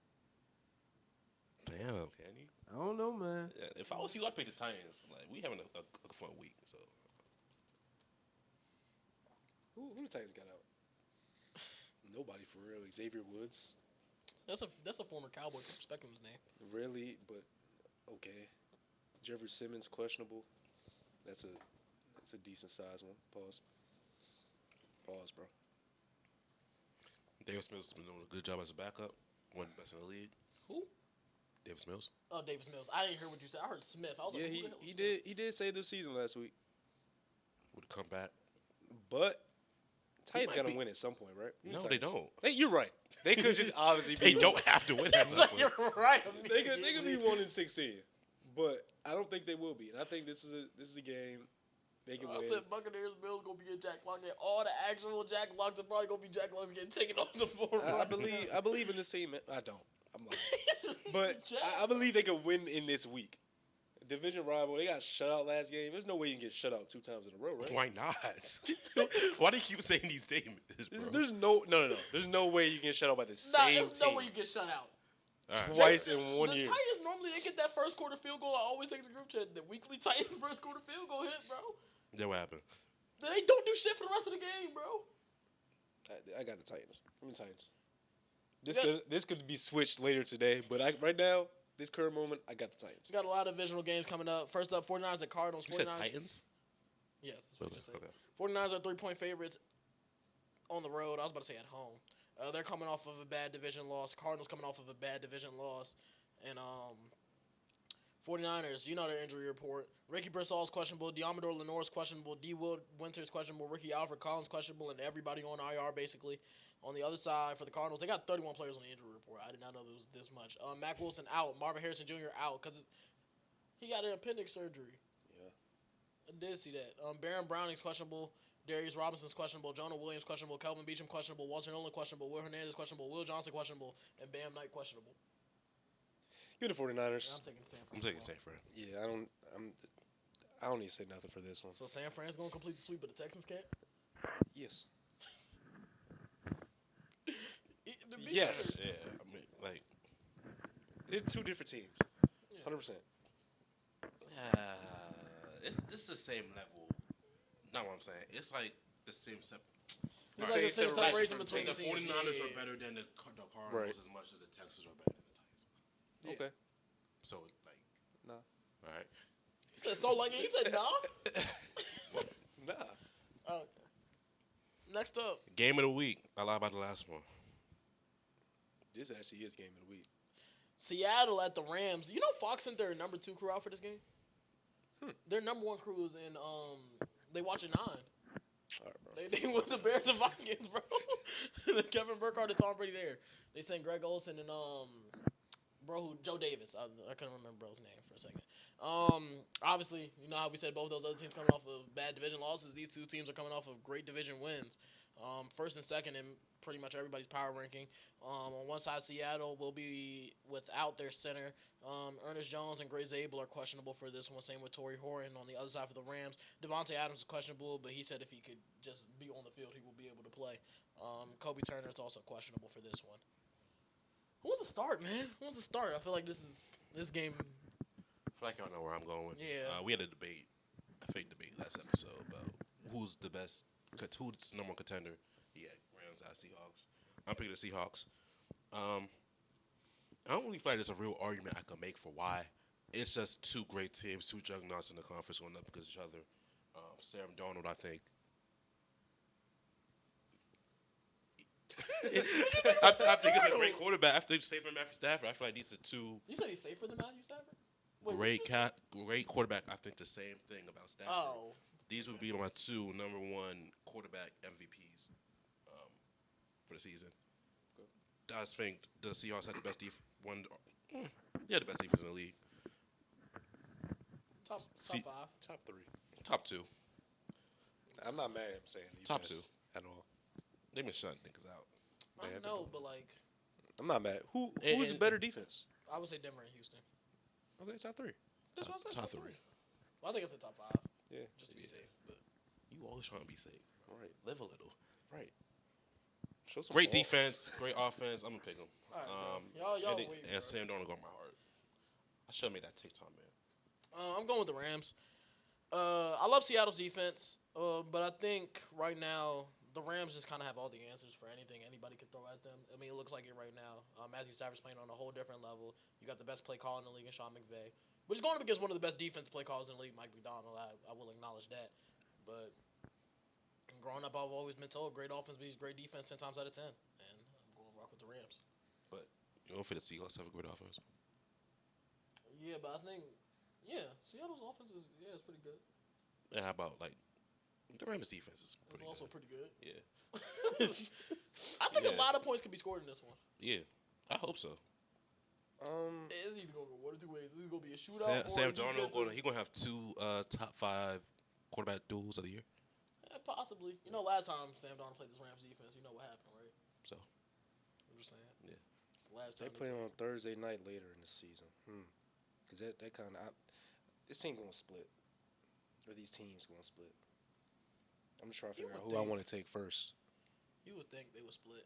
Damn, can you? I don't know, man. Yeah, if I was you, I'd pick the Titans. Like we having a fun week. So Who the Titans got out? Nobody for real. Xavier Woods. That's a former Cowboy. Keep respecting his name. Really, but okay. Jeffrey Simmons questionable. That's a decent size one. Pause, bro. Davis Mills has been doing a good job as a backup. One of the best in the league. Who? Davis Mills. Oh, Davis Mills. I didn't hear what you said. I heard Smith. I was Yeah, like, who the hell is he Smith? did save the season last week, Would come back. but Titans might got to be- win at some point, right? No, they don't. Hey, you're right. They could just obviously They be. don't have to win that. So you're right. They could be 1-16, but I don't think they will be. And I think this is a game they can I win. said Buccaneers Bills gonna be a Jack Lock game. All the actual Jack Locks are probably gonna be Jack Locks getting taken off the board. I believe in this team. I don't. I'm lying. But Jack. I believe they could win in this week. Division rival. They got shut out last game. There's no way you can get shut out 2 times in a row, right? Why not? Why do you keep saying these statements, bro? There's no. There's no way you can get shut out by the Nah, same there's team no way you get shut out. twice in 1 The year. Titans normally they get that first quarter field goal. I always take the group chat. The weekly Titans first quarter field goal hit, bro. That what happened. Then they don't do shit for the rest of the game, bro. I got the Titans. I'm the Titans. Yeah. This could be switched later today, but right now, this current moment, I got the Titans. We got a lot of divisional games coming up. First up, 49ers at Cardinals. You said 49ers. Titans? Yes, that's what Okay, you just said. okay. 49ers are 3-point favorites on the road. I was about to say at home. They're coming off of a bad division loss. Cardinals coming off of a bad division loss. And 49ers, you know their injury report. Ricky Brissal's questionable. Diamador Lenore's questionable. D. Will Winter's questionable. Ricky Alfred Collins questionable. And everybody on IR, basically. On the other side, for the Cardinals, they got 31 players on the injury report. I did not know there was this much. Mac Wilson out. Marvin Harrison Jr. out because he got an appendix surgery. Yeah. I did see that. Baron Browning's questionable. Darius Robinson's questionable. Jonah Williams questionable. Kelvin Beachum questionable. Walter Nolan questionable. Will Hernandez questionable. Will Johnson questionable. And Bam Knight questionable. Give me the 49ers. I'm taking San Fran. I'm taking San Fran. Yeah, I don't need to say nothing for this one. So San Fran's going to complete the sweep, but the Texans can't? Yes. To be Yes. Yeah, I mean, like, They're 2 different teams. 100%. it's the same level. Not what I'm saying. It's like the same It's like the same separation between the the teams. 49ers Yeah. are better than the Cardinals Right. as much as the Texans are better than the Titans. Yeah. Okay. So, like, Nah. all right. He said, so like, he said, nah. Nah. Okay. Next up, Game of the week. I lied about the last one. This actually is game of the week. Seattle at the Rams. You know Fox sent their number 2 crew out for this game? Their number one crew is in they watch it 9. All right, bro. They with the Bears and Vikings, bro. Kevin Burkhardt and Tom Brady there. They sent Greg Olsen and Joe Davis. I couldn't remember bro's name for a second. Obviously, you know how we said both those other teams coming off of bad division losses. These two teams are coming off of great division wins. First and second in pretty much everybody's power ranking. On one side, Seattle will be without their center. Ernest Jones and Gray Zabel are questionable for this one. Same with Torrey Horan. On the other side for the Rams, Devontae Adams is questionable, but he said if he could just be on the field, he will be able to play. Kobe Turner is also questionable for this one. Who wants to start, man? Who wants to start? I feel like this game. I feel like y'all know where I'm going. Yeah. We had a fake debate last episode about who's the number one contender. Yeah, Rams at Seahawks. I'm picking the Seahawks. I don't really feel like there's a real argument I can make for why. It's just two great teams, two juggernauts in the conference going up against each other. Sam Darnold, I think. I think it's a great quarterback. After saving Matthew Stafford, I feel like these are two You said he's safer than Matthew Stafford? Wait, great quarterback. I think the same thing about Stafford. Oh. These would be my two number one quarterback MVPs for the season. I just think the Seahawks had the best defense. The best defense in the league. Top 5. Top 3. Top 2. I'm not mad at saying the Top best at all. They've been shutting niggas out. I know, but like, I'm not mad. Who's a better defense? I would say Denver and Houston. Okay, top 3. That's what I said. Top Top 3. 3. Well, I think it's a top 5. Yeah. Just to be safe. But You always trying to be safe. Right. Live a little. Right. Show some Great balls. defense, great offense. I'm gonna pick them. all right, bro. Y'all and wait, and bro. Sam Darnold got my heart. I should have made that TikTok, man. I'm going with the Rams. I love Seattle's defense, but I think right now the Rams just kind of have all the answers for anything anybody could throw at them. I mean, it looks like it right now. Matthew Stafford's playing on a whole different level. You got the best play call in the league in Sean McVay, which is going up against one of the best defense play calls in the league, Mike McDonald. I will acknowledge that. But growing up, I've always been told great offense beats great defense 10 times out of 10. And I'm going to rock with the Rams. But you don't feel the Seahawks have a great offense. Yeah, but I think, Seattle's offense is pretty good. And how about the Rams' defense is It's pretty also good. pretty good. Yeah. I think Yeah. a lot of points could be scored in this one. Yeah. I hope so. It's either going to go one or two ways. This is going to be a shootout. Sam or a Darnold defensive- he's gonna have two top 5 quarterback duels of the year. Possibly. You know, last time Sam Darnold played this Rams defense, you know what happened, right? So I'm just saying. yeah. It's the last They time. play on Thursday night later in the season. Because that kind of... This team going to split. Or these teams going to split. I'm just trying to You figure out would who I think. want to take first. You would think they would split.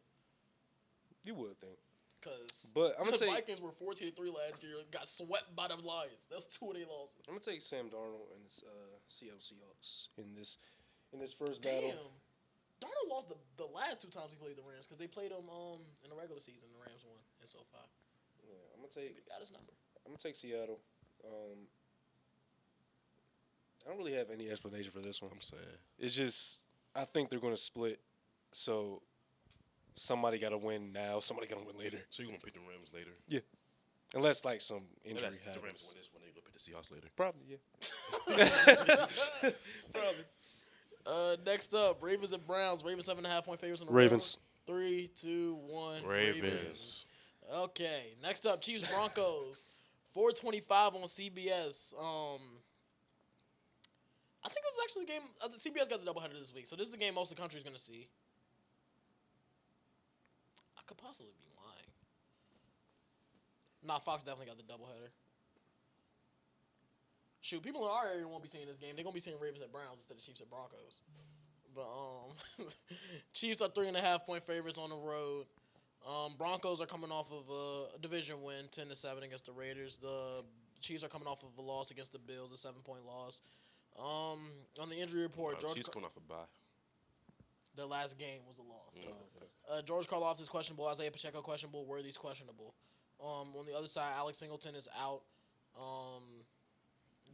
You would think. Because But I'm going the to take... Vikings were 14-3 last year, got swept by the Lions. That's 2 of their losses. I'm going to take Sam Darnold and this Seattle Seahawks in this first Damn. battle. Darnold lost the last 2 times he played the Rams because they played them in the regular season. The Rams won in SoFi. Yeah, I'm going to take... He got his number. I'm going to take Seattle. I don't really have any explanation for this one. I'm saying. It's just, I think they're going to split. So, somebody got to win now. Somebody got to win later. So you're gonna pick the Rams later? Yeah. Unless, some injury Unless the Rams happens. win this one, then you gonna pick the Seahawks later. Probably, yeah. Probably. Next up, Ravens and Browns. Ravens 7.5-point favorites on the Ravens. road. 3, 2, 1. Ravens. Okay. Next up, Chiefs Broncos. 4:25 on CBS. I think this is actually the game. CBS got the doubleheader this week, so this is the game most of the country is going to see. I could possibly be lying. Nah, Fox definitely got the doubleheader. Shoot, people in our area won't be seeing this game. They're going to be seeing Ravens at Browns instead of Chiefs at Broncos. But Chiefs are 3.5-point favorites on the road. Broncos are coming off of a division win, 10-7 against the Raiders. The Chiefs are coming off of a loss against the Bills, a 7-point loss. On the injury report, Chiefs coming off a bye. their last game was a loss. Yeah. George Karlaftis is questionable. Isaiah Pacheco questionable. Worthy's questionable. On the other side, Alex Singleton is out.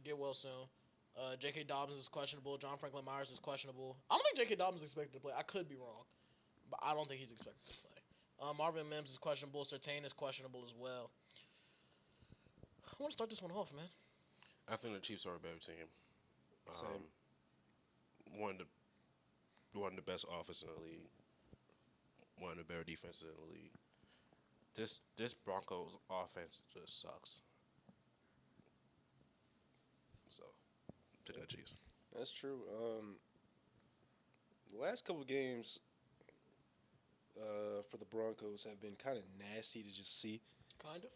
Get well soon. J.K. Dobbins is questionable. John Franklin Myers is questionable. I don't think J.K. Dobbins is expected to play. I could be wrong, but I don't think he's expected to play. Marvin Mims is questionable. Surtain is questionable as well. I want to start this one off, man. I think the Chiefs are a better team. Same. One of the best offenses in the league. One of the better defenses in the league. This Broncos offense just sucks. So, pick the Chiefs. That's true. The last couple games for the Broncos have been kind of nasty to just see. Kind of.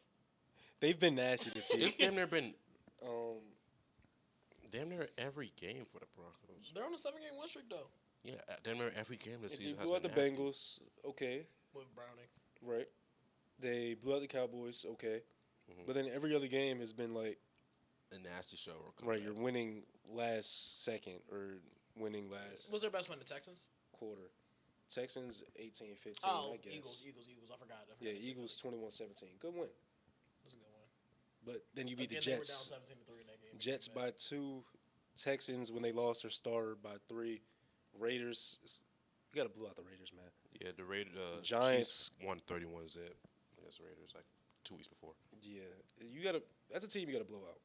They've been nasty to see. It's damn near been Um, damn near every game for the Broncos. They're on a 7-game win streak though. Yeah, damn near every game this they season has blew out the been nasty. Bengals. Okay, With Browning. right. They blew out the Cowboys. Okay, Mm-hmm. but then every other game has been like, A nasty show. right, you're winning last second or winning last Was their best win the Texans? quarter. Texans 18-15, Oh, I guess. Eagles. I forgot. Yeah, Eagles 21-17. Good win. That's a good one. But then you beat Again, the Jets. They were down 17-3 in that game. Jets by 2. Texans when they lost their starter by 3. Raiders. You got to blow out the Raiders, man. Yeah, the Raiders. Giants. Chiefs won 31-0 against the Raiders like 2 weeks before. Yeah, you got to. That's a team you got to blow out.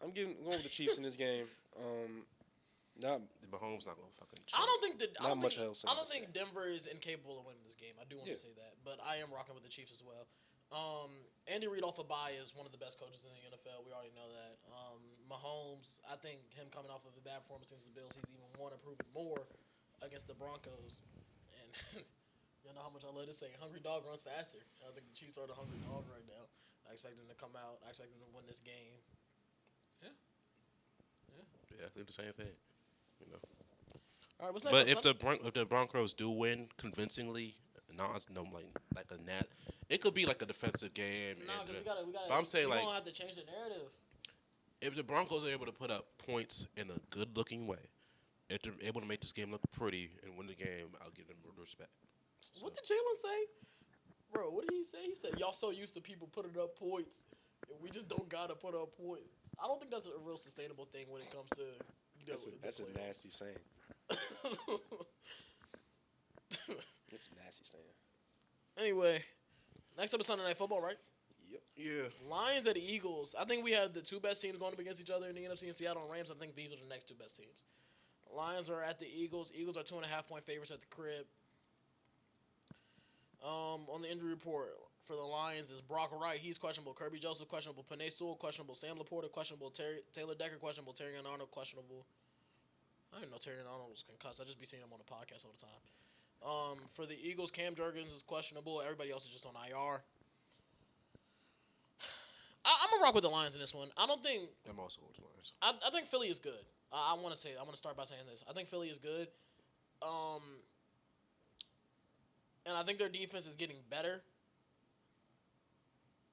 I'm going with the Chiefs in this game. Not Mahomes not gonna fucking. I don't think that. Not much else I I don't can think Denver is incapable of winning this game. I do want to say that, but I am rocking with the Chiefs as well. Andy Reid off a bye is one of the best coaches in the NFL. We already know that. Mahomes, I think him coming off of a bad performance against the Bills, he's even want to prove it more against the Broncos. And you know how much I love to say, hungry dog runs faster. I think the Chiefs are the hungry dog right now. I expect them to come out. I expect them to win this game. Yeah, I think the same thing. You know. All right, what's next? But on if the Broncos do win convincingly, not like a gnat, it could be like a defensive game. Nah, and, because we gotta. But I'm saying we like don't have to change the narrative. if the Broncos are able to put up points in a good looking way, if they're able to make this game look pretty and win the game, I'll give them respect. So, What did Jalen say? Bro, what did he say? He said, y'all so used to people putting up points, and we just don't got to put up points. I don't think that's a real sustainable thing when it comes to, That's a nasty saying. It's a nasty saying. Anyway, next up is Sunday Night Football, right? Yep. yeah, Lions at the Eagles. I think we have the two best teams going up against each other in the NFC and Seattle and Rams. I think these are the next two best teams. Lions are at the Eagles. Eagles are 2.5-point favorites at the crib. On the injury report for the Lions is Brock Wright. He's questionable. Kirby Joseph, questionable. Panay Sewell, questionable. Sam Laporta, questionable. Taylor Decker, questionable. Terry Arnold, questionable. I didn't know Terry Arnold was concussed. I just be seeing him on the podcast all the time. For the Eagles, Cam Jurgens is questionable. Everybody else is just on IR. I'm gonna rock with the Lions in this one. I don't think. I'm also with the Lions. I think Philly is good. I want to start by saying this. I think Philly is good. And I think their defense is getting better.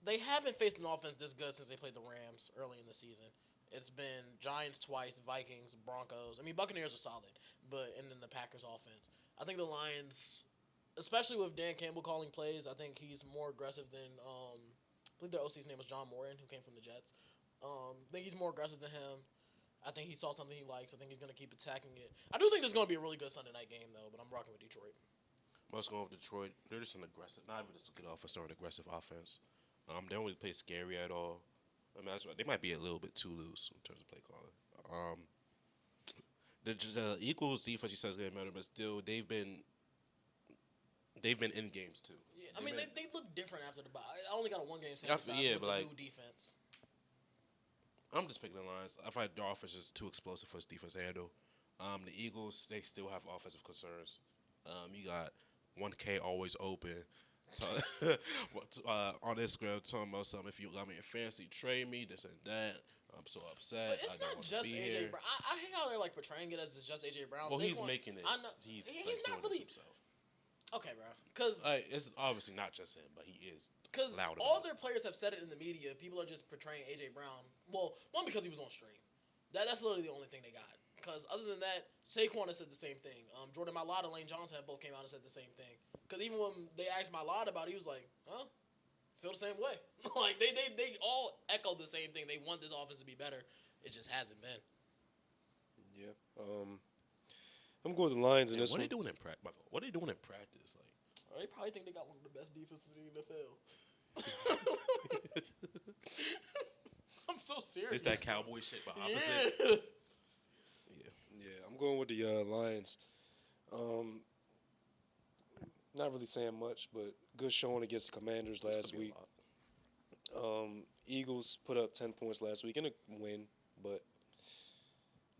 They haven't faced an offense this good since they played the Rams early in the season. It's been Giants twice, Vikings, Broncos. I mean, Buccaneers are solid, and then the Packers offense. I think the Lions, especially with Dan Campbell calling plays, I think he's more aggressive than I believe their OC's name was John Moran, who came from the Jets. I think he's more aggressive than him. I think he saw something he likes. I think he's going to keep attacking it. I do think this is going to be a really good Sunday night game, though, but I'm rocking with Detroit. Most going with Detroit. They're just an aggressive, not even just a good offense, they're an aggressive offense. They don't really play scary at all. I mean, they might be a little bit too loose in terms of play calling. The Eagles defense, you said, is getting better, but still, they've been in games too. Yeah, I mean, they look different after the bye. I only got a one-game sample size with the new defense. I'm just picking the Lions. I find their offense is too explosive for his defense to handle. The Eagles, they still have offensive concerns. You got 1K always open. On Instagram, talking about something. If you got me in fancy, trade me, this and that. I'm so upset. But it's not just AJ Brown. I hate how they're like portraying it as it's just AJ Brown. Well, Saquon, he's making it. I know, He's not doing really. it himself. Okay, bro. Because It's obviously not just him, but he is. Because loud all about their players have said it in the media. People are just portraying AJ Brown. Well, one, because he was on stream. That's literally the only thing they got. Because other than that, Saquon has said the same thing. Jordan Mailata and Lane Johnson have both came out and said the same thing. Because even when they asked Mailata about it, he was like, huh? Feel the same way. Like, they all echoed the same thing. They want this offense to be better. It just hasn't been. Yeah. I'm going with the Lions in this what one. What are they doing in practice? Like, They probably think they got one of the best defenses in the NFL. I'm so serious. It's that cowboy shit, but opposite. Yeah. Yeah, I'm going with the Lions. Not really saying much, but good showing against the Commanders last week. Eagles put up 10 points last week in a win, but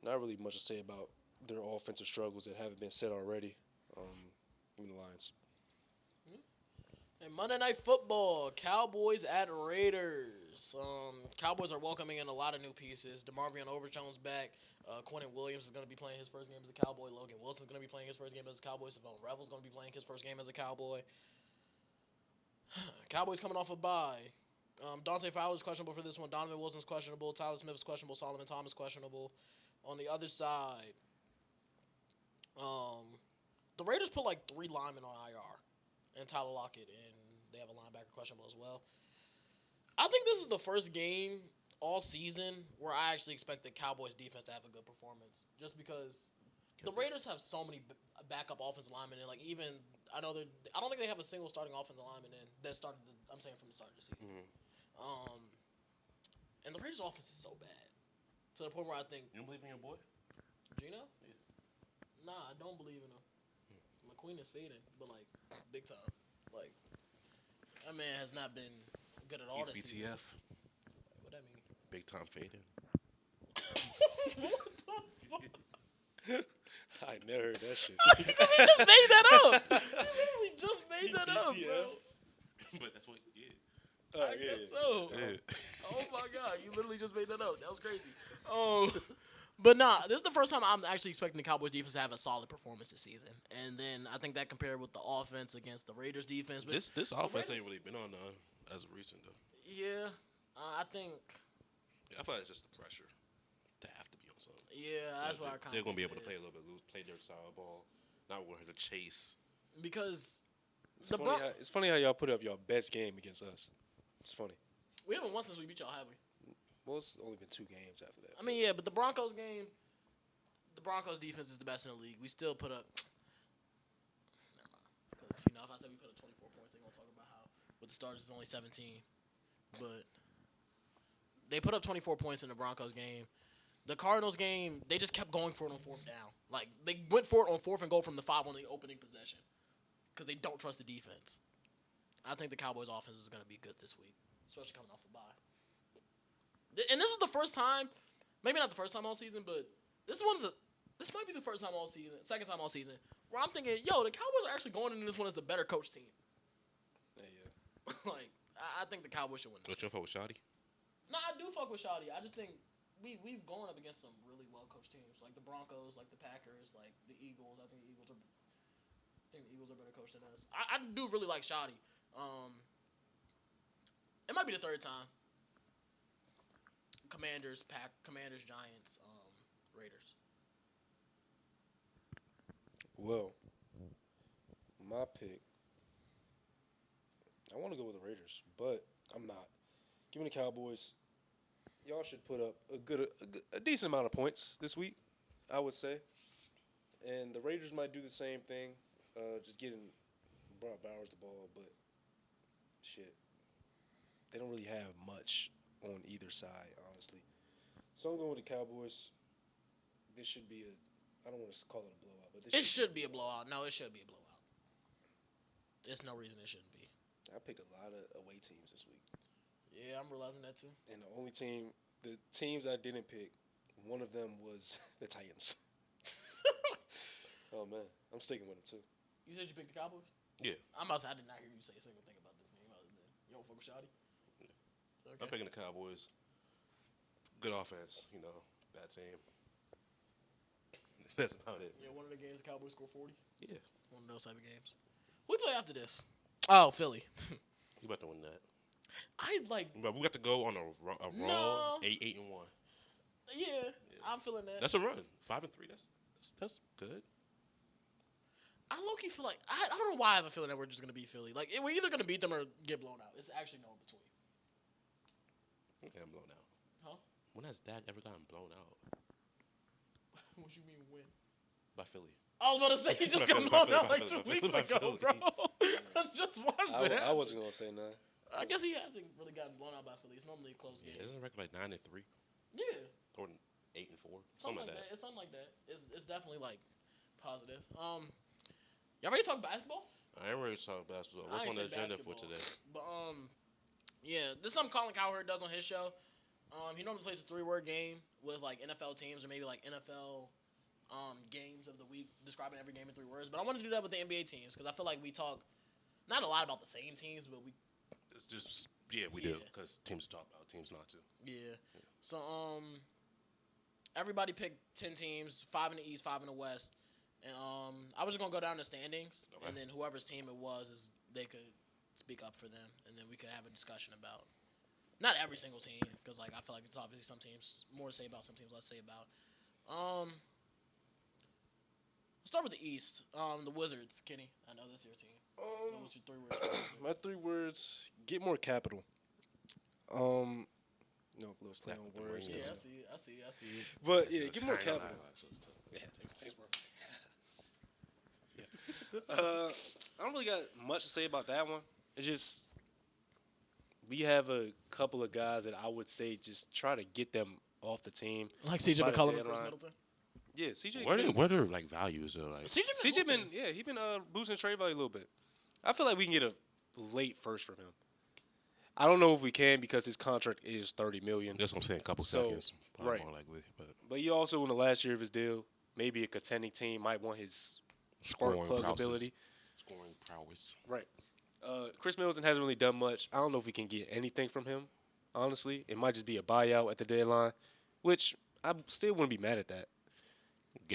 not really much to say about their offensive struggles that haven't been said already. Even the Lions. And Monday Night Football, Cowboys at Raiders. Cowboys are welcoming in a lot of new pieces. DeMarvion Overshown's back. Quentin Williams is going to be playing his first game as a Cowboy. Logan Wilson's going to be playing his first game as a Cowboy. Savone Revel's going to be playing his first game as a Cowboy. Cowboys coming off a bye. Dante Fowler's questionable for this one. Donovan Wilson's questionable. Tyler Smith's questionable. Solomon Thomas questionable. On the other side, the Raiders put like 3 linemen on IR. And Tyler Lockett, and they have a linebacker questionable as well. I think this is the first game all season where I actually expect the Cowboys defense to have a good performance. Just because the Raiders have so many backup offensive linemen, and like even I don't think they have a single starting offensive lineman in that started. I'm saying from the start of the season. Mm-hmm. And the Raiders' offense is so bad to the point where I think you don't believe in your boy, Gino? Yeah. Nah, I don't believe in him. McQueen is fading, but like big time. Like that man has not been good at all he's this BTF. season. What that mean? Big time fading. What the fuck? I never heard that shit. He just made that up. He just made that up, bro. But that's what, yeah. I guess so. Yeah. Oh my god, you literally just made that up. That was crazy. But nah, this is the first time I'm actually expecting the Cowboys defense to have a solid performance this season. And then I think that compared with the offense against the Raiders defense. But This offense ain't really been on as of recent though. Yeah, I think. Yeah, I feel like it's just the pressure to have to be on something. Yeah, that's what I kind of. They're gonna be able to play a little bit loose, play their style of ball, not want her to chase. Because it's funny how y'all put up your best game against us. It's funny. We haven't won since we beat y'all, have we? Well, it's only been 2 games after that. I mean, yeah, but the Broncos game, the Broncos defense is the best in the league. We still put up. Never mind. Because, if I said we put up 24 points, they're going to talk about how with the starters it's only 17. But they put up 24 points in the Broncos game. The Cardinals game, they just kept going for it on 4th down. Like, they went for it on 4th and goal from the 5 on the opening possession. Because they don't trust the defense. I think the Cowboys' offense is going to be good this week, especially coming off a bye. And this is the first time, maybe not the first time all season, but this might be the first time all season, second time all season, where I'm thinking, yo, the Cowboys are actually going into this one as the better coach team. Yeah. Like, I think the Cowboys should win this. Don't you fuck with Shoddy? No, I do fuck with Shoddy. I just think we've gone up against some really well-coached teams, like the Broncos, like the Packers, like the Eagles. I think the Eagles are better coached than us. I do really like Shoddy. It might be the 3rd time. Commanders, Giants, Raiders. Well, my pick, I want to go with the Raiders, but I'm not. Give me the Cowboys. Y'all should put up a decent amount of points this week, I would say. And the Raiders might do the same thing, just getting Brock Bowers the ball, but shit, they don't really have much on either side, honestly. So I'm going with the Cowboys. This should be I don't want to call it a blowout, but it should be a blowout. No, it should be a blowout. There's no reason it shouldn't be. I picked a lot of away teams this week. Yeah, I'm realizing that too. And the teams I didn't pick, one of them was the Titans. Oh, man. I'm sticking with them, too. You said you picked the Cowboys? Yeah. I did not hear you say a single thing about this game other than you don't fuck with Shoddy? Yeah. Okay. I'm picking the Cowboys. Good offense, bad team. That's about it. Yeah, one of the games the Cowboys score 40? Yeah. One of those type of games. Who we play after this? Oh, Philly. You about to win that. But we got to go on a roll. 8-1. Yeah, I'm feeling that. That's a run. 5-3. That's good. I low-key feel like I don't know why I have a feeling that we're just gonna beat Philly. Like we're either gonna beat them or get blown out. It's actually no in between. Okay, I'm blown out. Huh? When has Dak ever gotten blown out? What you mean when? By Philly. I was about to say he just got blown out like 2 weeks ago, bro. I just watched that. I wasn't gonna say nothing. I guess he hasn't really gotten blown out by Philly. It's normally a close game. Isn't the record like 9-3 Yeah. or 8-4? Something like that. It's something like that. It's definitely like positive. Y'all ready to talk basketball? I ain't ready to talk basketball. What's on the agenda for today? But yeah, this is something Colin Cowherd does on his show. He normally plays a 3-word game with like NFL teams or maybe like NFL games of the week, describing every game in 3 words. But I want to do that with the NBA teams because I feel like we talk not a lot about the same teams, but we. It's just we do because teams talk about teams not to. Yeah. So everybody picked 10 teams, 5 in the East, 5 in the West. And I was just gonna go down the standings, and then whoever's team it was, they could speak up for them, and then we could have a discussion about not every single team, because like I feel like it's obviously some teams more to say about, some teams less to say about. Let's start with the East. The Wizards, Kenny. I know this is your team. So what's your 3 words? My 3 words: get more capital. No, little play on words. Yeah, I see it. But yeah, get more capital. Yeah, thanks, bro. I don't really got much to say about that one. It's just we have a couple of guys that I would say just try to get them off the team. Like CJ by the McCollum and deadline. Chris Middleton. Yeah, CJ. What are like values though? Like CJ been he been boosting trade value a little bit. I feel like we can get a late first from him. I don't know if we can because his contract is $30 million. That's what I'm saying. A couple So, seconds, probably right. more likely. But he also in the last year of his deal, maybe a contending team might want his spark plug ability. Scoring prowess. Right. Chris Middleton hasn't really done much. I don't know if we can get anything from him, honestly. It might just be a buyout at the deadline, which I still wouldn't be mad at that.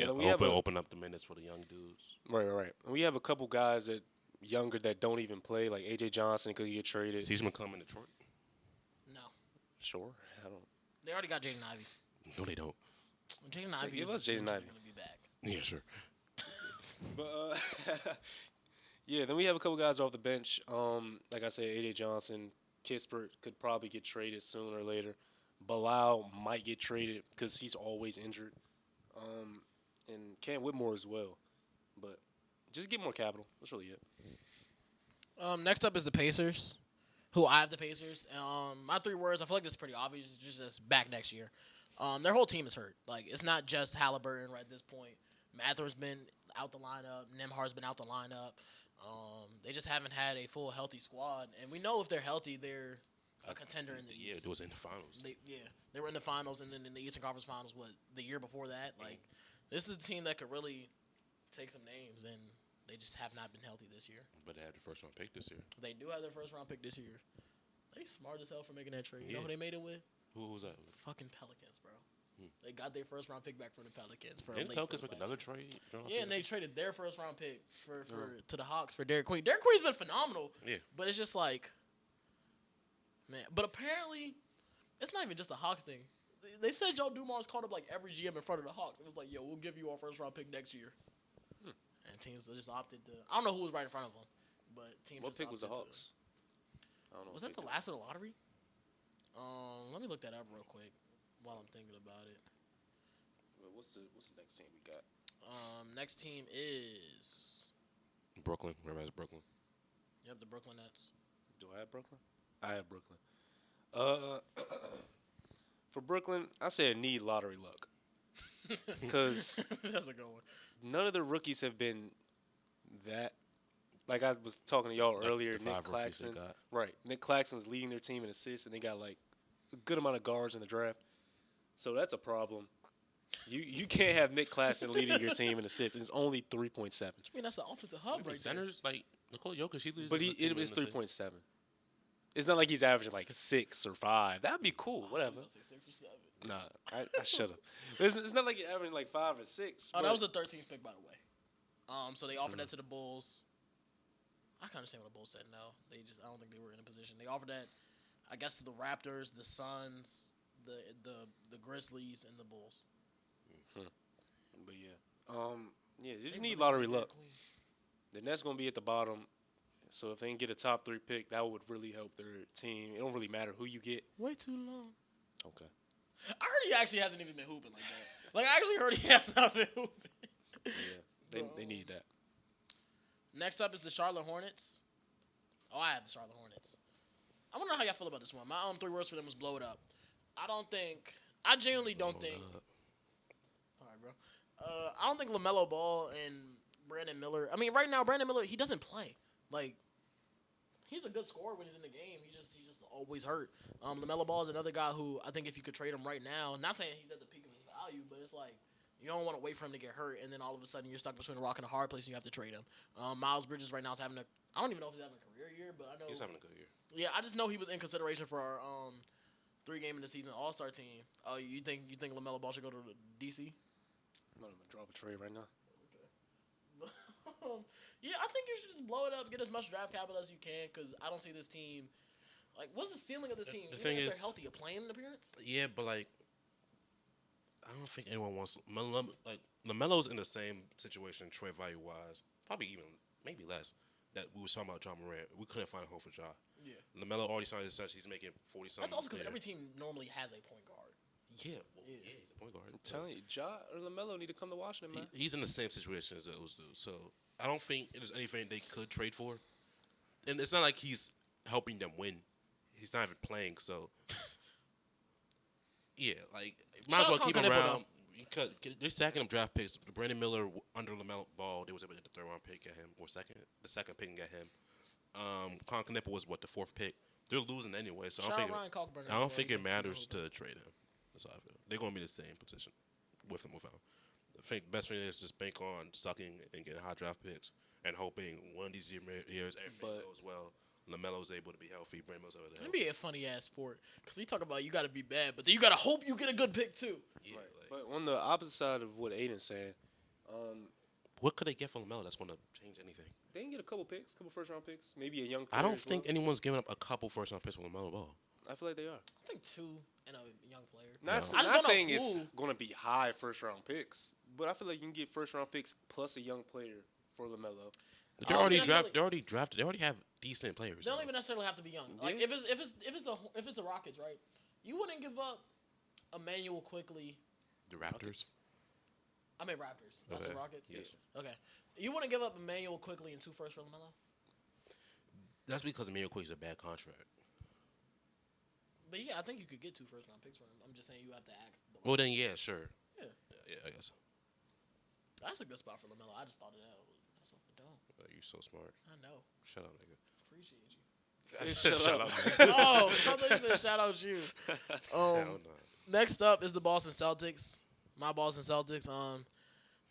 Open up the minutes for the young dudes. Right. And we have a couple guys that younger that don't even play, like A.J. Johnson could get traded. Season McCollum in Detroit? No. Sure. I don't. They already got Jaden Ivey. No, they don't. Jaden Ivey give us Jaden Ivey. Going to be back. Yeah, sure. But yeah, then we have a couple guys off the bench. Like I said, A.J. Johnson, Kispert could probably get traded sooner or later. Bilal might get traded because he's always injured. And Cam Whitmore as well. But just get more capital. That's really it. Next up is the Pacers, who I have the Pacers. My 3 words, I feel like this is pretty obvious. It's just back next year. Their whole team is hurt. Like, it's not just Halliburton right at this point. Mather's been out the lineup. Nembhard's been out the lineup. They just haven't had a full healthy squad. And we know if they're healthy, they're a contender in the East. Yeah, it was in the finals. They were in the finals, and then in the Eastern Conference Finals, the year before that? Like, this is a team that could really take some names, and they just have not been healthy this year. But they had the first round pick this year. They do have their first round pick this year. They smart as hell for making that trade. You know Yeah. who they made it with? Who was that? The fucking Pelicans, bro. They got their first round pick back from the Pelicans for a Didn't late Pelicans first make last another year. trade? Yeah, and they traded their first round pick to the Hawks for Derek Queen. Derek Queen's been phenomenal. Yeah. But it's just like, man. But apparently, it's not even just a Hawks thing. They said Joe Dumars called up like every GM in front of the Hawks. It was like, yo, we'll give you our first round pick next year. And teams just opted to. I don't know who was right in front of them, but teams. What just pick was the opted to- Hawks? I don't know. Was that the last of the lottery? Let me look that up real quick while I'm thinking about it. What's the next team we got? Next team is Brooklyn. Remember that's Brooklyn. the Brooklyn Nets. Do I have Brooklyn? I have Brooklyn. For Brooklyn, I say I need lottery luck. Because That's a good one. none of the rookies have been that. Like I was talking to y'all earlier, the Nick 5 rookies they Claxton. got. Right. Nick Claxton's leading their team in assists, and they got like a good amount of guards in the draft. So that's a problem. You can't have Nick Claxton leading your team in assists. It's only 3.7. I mean, that's the offensive hub right there. Centers like Nikola Jokic. He leads. But it's 3.7. It's not like he's averaging like 6 or 5. That'd be cool. Whatever. I was gonna say 6 or 7. Nah, I should have. It's not like he's averaging like 5 or 6. Oh, that was the 13th pick, by the way. So they offered that to the Bulls. I can understand what the Bulls said no. I don't think they were in a position. They offered that, I guess, to the Raptors, the Suns, the Grizzlies, and the Bulls. But yeah, you just need lottery luck. The Nets gonna be at the bottom, so if they can get a top 3 pick, that would really help their team. It don't really matter who you get. Way too long. Okay. I heard he actually hasn't even been hooping like that. Like, I actually heard he has not been hooping. Yeah, they need that. Next up is the Charlotte Hornets. Oh, I have the Charlotte Hornets. I'm feel about this one. My 3 words for them was blow it up. I genuinely don't think. All right, bro. I don't think LaMelo Ball and Brandon Miller. I mean, right now Brandon Miller he doesn't play. Like, he's a good scorer when he's in the game. He's just always hurt. LaMelo Ball is another guy who I think if you could trade him right now, not saying he's at the peak of his value, but it's like you don't want to wait for him to get hurt, and then all of a sudden you're stuck between a rock and a hard place, and you have to trade him. Miles Bridges right now is having I don't even know if he's having a career year, but I know He's having a good year. Yeah, I just know he was in consideration for our 3-game in the season All-Star team. Oh, you think LaMelo Ball should go to DC? I'm gonna drop a trade right now. Yeah, I think you should just blow it up, get as much draft capital as you can, because I don't see this team. Like, what's the ceiling of this team? The Even thing if is, they're healthy, a playing appearance? Yeah, but like, I don't think anyone wants like LaMelo's in the same situation trade value wise, probably even maybe less. That we were talking about John Morant. We couldn't find a home for Ja. Yeah. LaMelo already signed his extension. He's making 40 something. That's also because every team normally has a point guard. Yeah, he's a point guard. I'm telling you, Ja or LaMelo need to come to Washington, man. He's in the same situation as those dudes. So I don't think there's anything they could trade for. And it's not like he's helping them win. He's not even playing, so yeah, like might as well keep him around. They're stacking up draft picks. Brandon Miller under LaMelo Ball, they was able to get the 3rd round pick at him, or the second pick at him. Colin Kaepernick was the 4th pick. They're losing anyway, so I don't think it matters to trade him. That's how I feel. They're gonna be in the same position with him without him. I think the best thing is just bank on sucking and getting high draft picks and hoping one of these years everything goes well. LaMelo's able to be healthy. Brandon's able to NBA a funny ass sport because we talk about you got to be bad, but then you got to hope you get a good pick too. Yeah, Right. like, But on the opposite side of what Aiden's saying, what could they get from LaMelo that's going to change anything? they can get a couple picks, couple first-round picks, maybe a young player I don't as think well. anyone's giving up a couple first-round picks for LaMelo Ball. I feel like they are. I think 2 and a young player. Not, I just not don't know saying it's who. going to be high first-round picks, but I feel like you can get first-round picks plus a young player for LaMelo. They're already drafted. They already have decent players. They don't even necessarily have to be young. Like Yeah. if it's the Rockets, right? You wouldn't give up Emmanuel Quickly. The Raptors. I mean Raptors. I said Okay. Rockets. Yes. Okay. You wouldn't give up Emmanuel Quickly and 2 firsts for LaMelo. That's because Emmanuel Quick's a bad contract. But yeah, I think you could get 2 first-round picks for him. I'm just saying you have to ask. Well, then, yeah, sure. Yeah. Yeah, I guess. That's a good spot for LaMelo. I just thought of that. That's off the dome. You're so smart. I know. Shut up, nigga. Appreciate you. Shut up. Oh, something said shout out you. Hell no. Next up is the Boston Celtics. My Boston Celtics.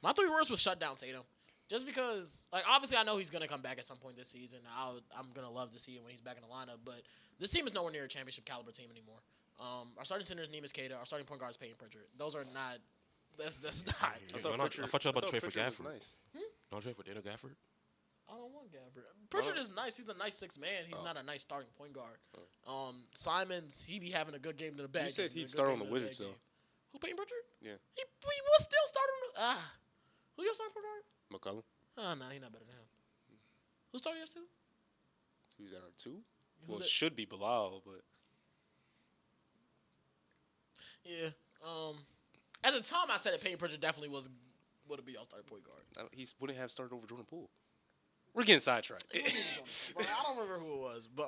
My 3 words was shut down Tatum. Just because, like, obviously I know he's gonna come back at some point this season. I'm gonna love to see it when he's back in the lineup. But this team is nowhere near a championship caliber team anymore. Our starting center is Neemias Queta. Our starting point guard is Peyton Pritchard. Those are not. That's not. I thought you were about to trade for Pritchard was Gafford. nice. Don't trade for Daniel Gafford? I don't want Gafford. Pritchard is nice. He's a nice 6 man. He's not a nice starting point guard. Simons, he be having a good game to the bad. You said game, he'd a good start game on the to Wizards, bad though. game. Who, Peyton Pritchard? Yeah. He was still starting. Who's your starting point guard? McCollum. Oh, no, he's not better than him. Who started yours too? Who's at 2? Who's Well, it it? should be Bilal, but Yeah. At the time, I said that Peyton Pritchard definitely would be our starting point guard. he wouldn't have started over Jordan Poole. We're getting sidetracked. Bro, I don't remember who it was, but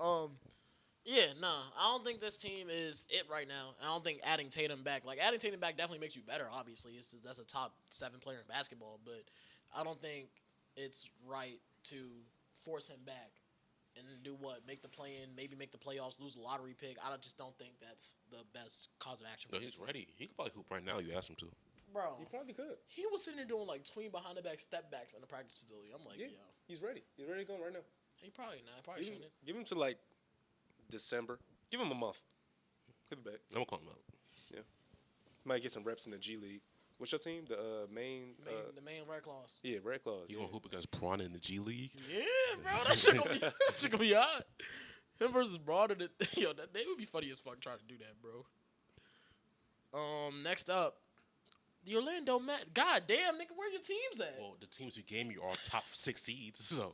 yeah, nah. I don't think this team is it right now. I don't think adding Tatum back, definitely makes you better. Obviously, that's a top 7 player in basketball, but I don't think it's right to force him back and do what? Make the play-in, maybe make the playoffs, lose a lottery pick. Just don't think that's the best cause of action for No, this he's team. ready. He could probably hoop right now. You asked him to. Bro, He probably could. he was sitting there doing like tween behind the back step backs in the practice facility. I'm like, Yeah, yo, he's ready. He's ready to go right now. he probably not. Probably shouldn't. Give him to like December. Give him a month. He'll be back. I'm going to call him out. Yeah. Might get some reps in the G League. What's your team? The main. The main Red Claws. Yeah, Red Claws. You Yeah. going to hoop against Prawn in the G League? Yeah, bro, that shit gonna be hot. Him versus Broader, yo, they would be funny as fuck trying to do that, bro. Next up, the Orlando Magic. God damn, nigga, where your teams at? Well, the teams you gave me are top 6 seeds, so.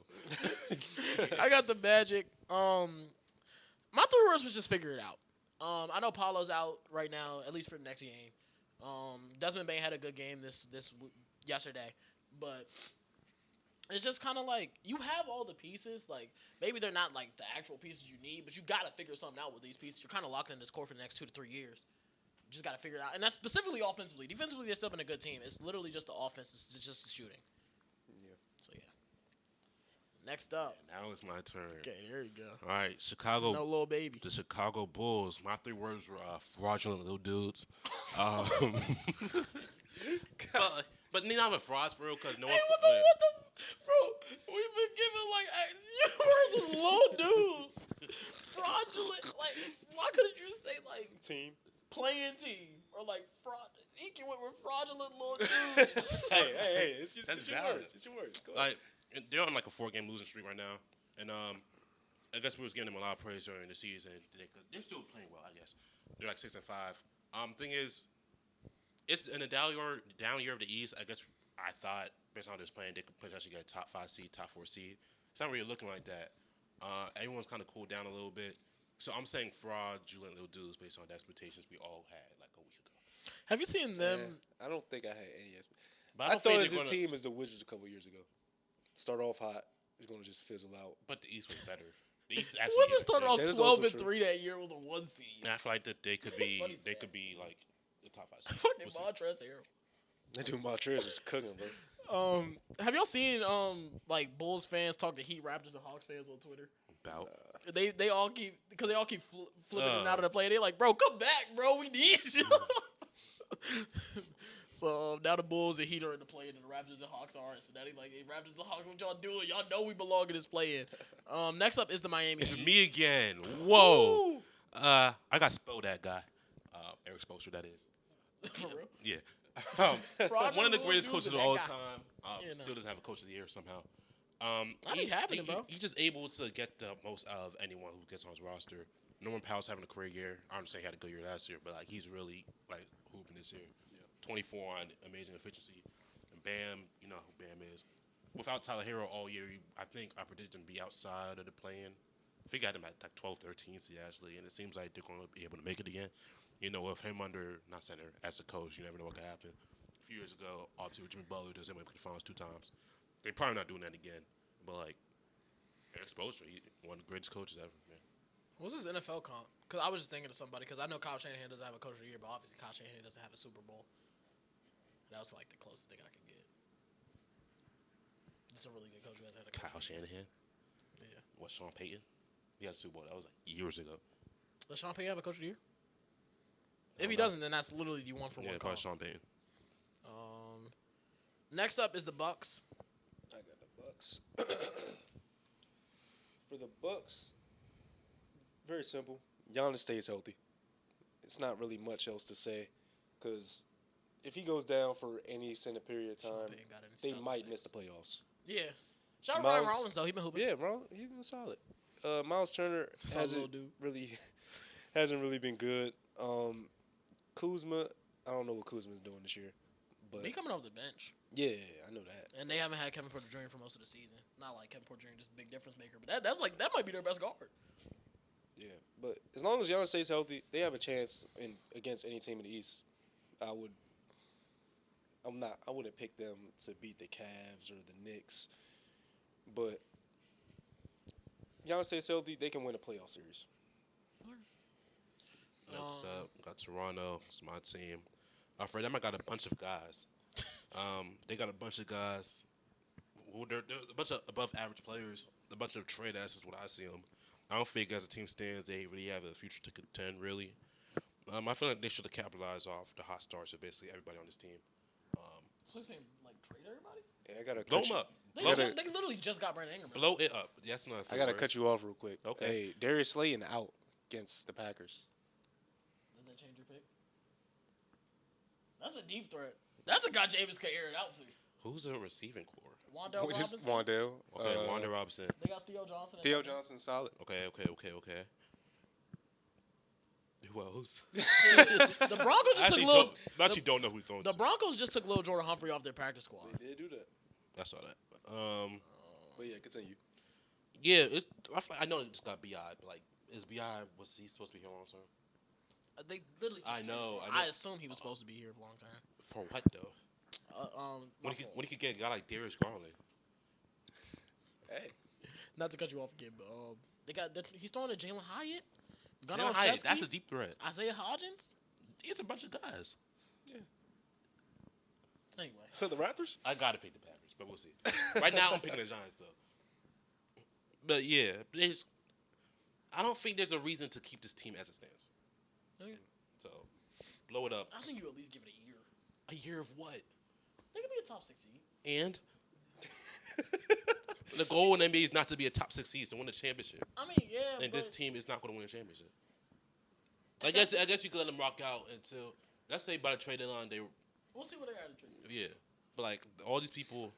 I got the Magic. My 3 words was just figure it out. I know Paulo's out right now, at least for the next game. Desmond Bain had a good game yesterday, but It's just kind of like you have all the pieces. Like maybe they're not like the actual pieces you need, but you got to figure something out with these pieces. You're kind of locked in this core for the next 2 to 3 years. You just got to figure it out, and that's specifically offensively. Defensively, they've still been a good team. It's literally just the offense. It's just the shooting. Yeah. So yeah. Next up. Now it's my turn. Okay, there you go. All right, Chicago. No little baby. The Chicago Bulls. My 3 words were fraudulent little dudes. But not even frauds for real, because no one. What the, bro? We've been giving like words with little dudes, fraudulent. Like, why couldn't you say like Team. playing team or like fraud? He went with fraudulent little dudes. Hey, it's just That's it's your valid. words. It's your words. Go ahead. Like, they're on like a 4-game losing streak right now, and I guess we was giving them a lot of praise during the season. They're still playing well, I guess. They're like 6-5. Thing is, it's in a down year of the East. I guess I thought based on how they're playing, they could potentially get a top 5 seed, top 4 seed. It's not really looking like that. Everyone's kind of cooled down a little bit. So I'm saying fraudulent little dudes based on the expectations we all had like a week ago. Have you seen them? I don't think I had any. But I don't thought think as they're a gonna- team as the Wizards a couple years ago. Start off hot. It's going to just fizzle out. But the East was better. The East is actually Wizards started good. off That is 12 also and true. 3 that year with a 1 seed. And I feel like that they could be Funny they fact. could be like the top 5 seed. Fucking We'll see. Montrezl Harrell. That dude Montrez is cooking, bro. Have y'all seen like Bulls fans talk to Heat, Raptors, and Hawks fans on Twitter? About They all keep flipping in and out of the play. They like, bro, come back, bro. We need you. So now the Bulls and Heat are in the play, and the Raptors and Hawks aren't. So now they like, hey, Raptors and Hawks, what y'all doing? Y'all know we belong in this play in. Next up is the Miami it's Heat. me again. Whoa. I got spelled that guy. Eric Spoelstra, that is. For real. Yeah. Fraudulent One of the little greatest dudes coaches of and all that guy. time. Yeah, Still no. doesn't have a coach of the year somehow. That be happening, bro. He's just able to get the most out of anyone who gets on his roster. Norman Powell's having a career year. I understand he had a good year last year, but like he's really like hooping this year. 24 on amazing efficiency. And Bam, you know who Bam is. Without Tyler Hero all year, I think I predicted him to be outside of the play-in. I think I had him at like 12, 13 seed actually, and it seems like they're going to be able to make it again. You know, with him under, not center, as a coach, you never know what could happen. A few years ago, obviously with Jimmy Butler, does him make the finals 2 times. They're probably not doing that again. But like, Eric Spoelstra, one of the greatest coaches ever, man. What's his NFL comp? Because I was just thinking of somebody. Because I know Kyle Shanahan doesn't have a coach of the year, but obviously Kyle Shanahan doesn't have a Super Bowl. That was like the closest thing I could get. Just a really good coach who has had a coach. Kyle Shanahan. Yeah. What, Sean Payton? He had a Super Bowl. That was like years ago. Does Sean Payton have a coach of the year? If he doesn't, then that's literally the one for one Yeah, call. probably Sean Payton. Next up is the Bucks. I got the Bucks. For the Bucks, very simple. Giannis stays healthy. It's not really much else to say, because if he goes down for any extended period of time, Payton got it in they might 2006. miss the playoffs. Yeah. Shout out Ryan Miles- Rollins, though. He been hooping. Yeah, bro, he's been solid. Miles Turner Solid little dude. hasn't really been good. Kuzma, I don't know what Kuzma's doing this year, but He coming off the bench. yeah, I know that. And they haven't had Kevin Porter Jr. for most of the season. Not like Kevin Porter Jr. just a big difference maker. But that might be their best guard. Yeah, but as long as Giannis stays healthy, they have a chance against any team in the East. I wouldn't pick them to beat the Cavs or the Knicks, but Giannis stays healthy, they can win a playoff series. Next up, got Toronto. It's my team. For them, I got a bunch of guys. They got a bunch of guys. They're a bunch of above average players. A bunch of trade assets, what I see them. I don't think as a team stands, they really have a future to contend, really. I feel like they should have capitalized off the hot starts of basically everybody on this team. So you're saying, like, trade everybody? Yeah, I gotta Blow cut them you. up. They literally just got Brandon Ingram. Blow it up. That's not. I gotta cut you off real quick. Okay. Hey, Darius Slayton out against the Packers. Does that change your pick? That's a deep threat. That's a guy James can air it out to. Who's the receiving core? Wandale Which is Robinson. Wandale. Okay, Wanda Robinson. They got Theo Johnson. and Theo Tevin. Johnson, solid. Okay. Who else? The Broncos just took Lil. I actually don't know who's throwing The to. Broncos just took Lil Jordan Humphrey off their practice squad. They did do that. I saw that. But yeah, continue. Yeah, I know they just got Bi, but like, was he supposed to be here long term? They literally. Just I know. I assume he was supposed to be here for a long time. For what though? My When fault. he could get a guy like Darius Garland. Hey. Not to cut you off again, but he's throwing to Jalen Hyatt, Gunnar Jalen Hyatt, Olszewski, that's a deep threat. Isaiah Hodgins. It's a bunch of guys. Yeah. Anyway, So the Raptors? I gotta pick the Packers, but we'll see. Right now, I'm picking the Giants though. But yeah, I don't think there's a reason to keep this team as it stands. okay. So blow it up. I think you at least give it a year. A year of what? They could be a top 6 seed. And the goal in the NBA is not to be a top 6 seed, to win a championship. I mean, yeah, And but this team is not going to win a championship. I guess you could let them rock out until, let's say by the trade deadline we'll see what they got to trade. yeah. But like all these people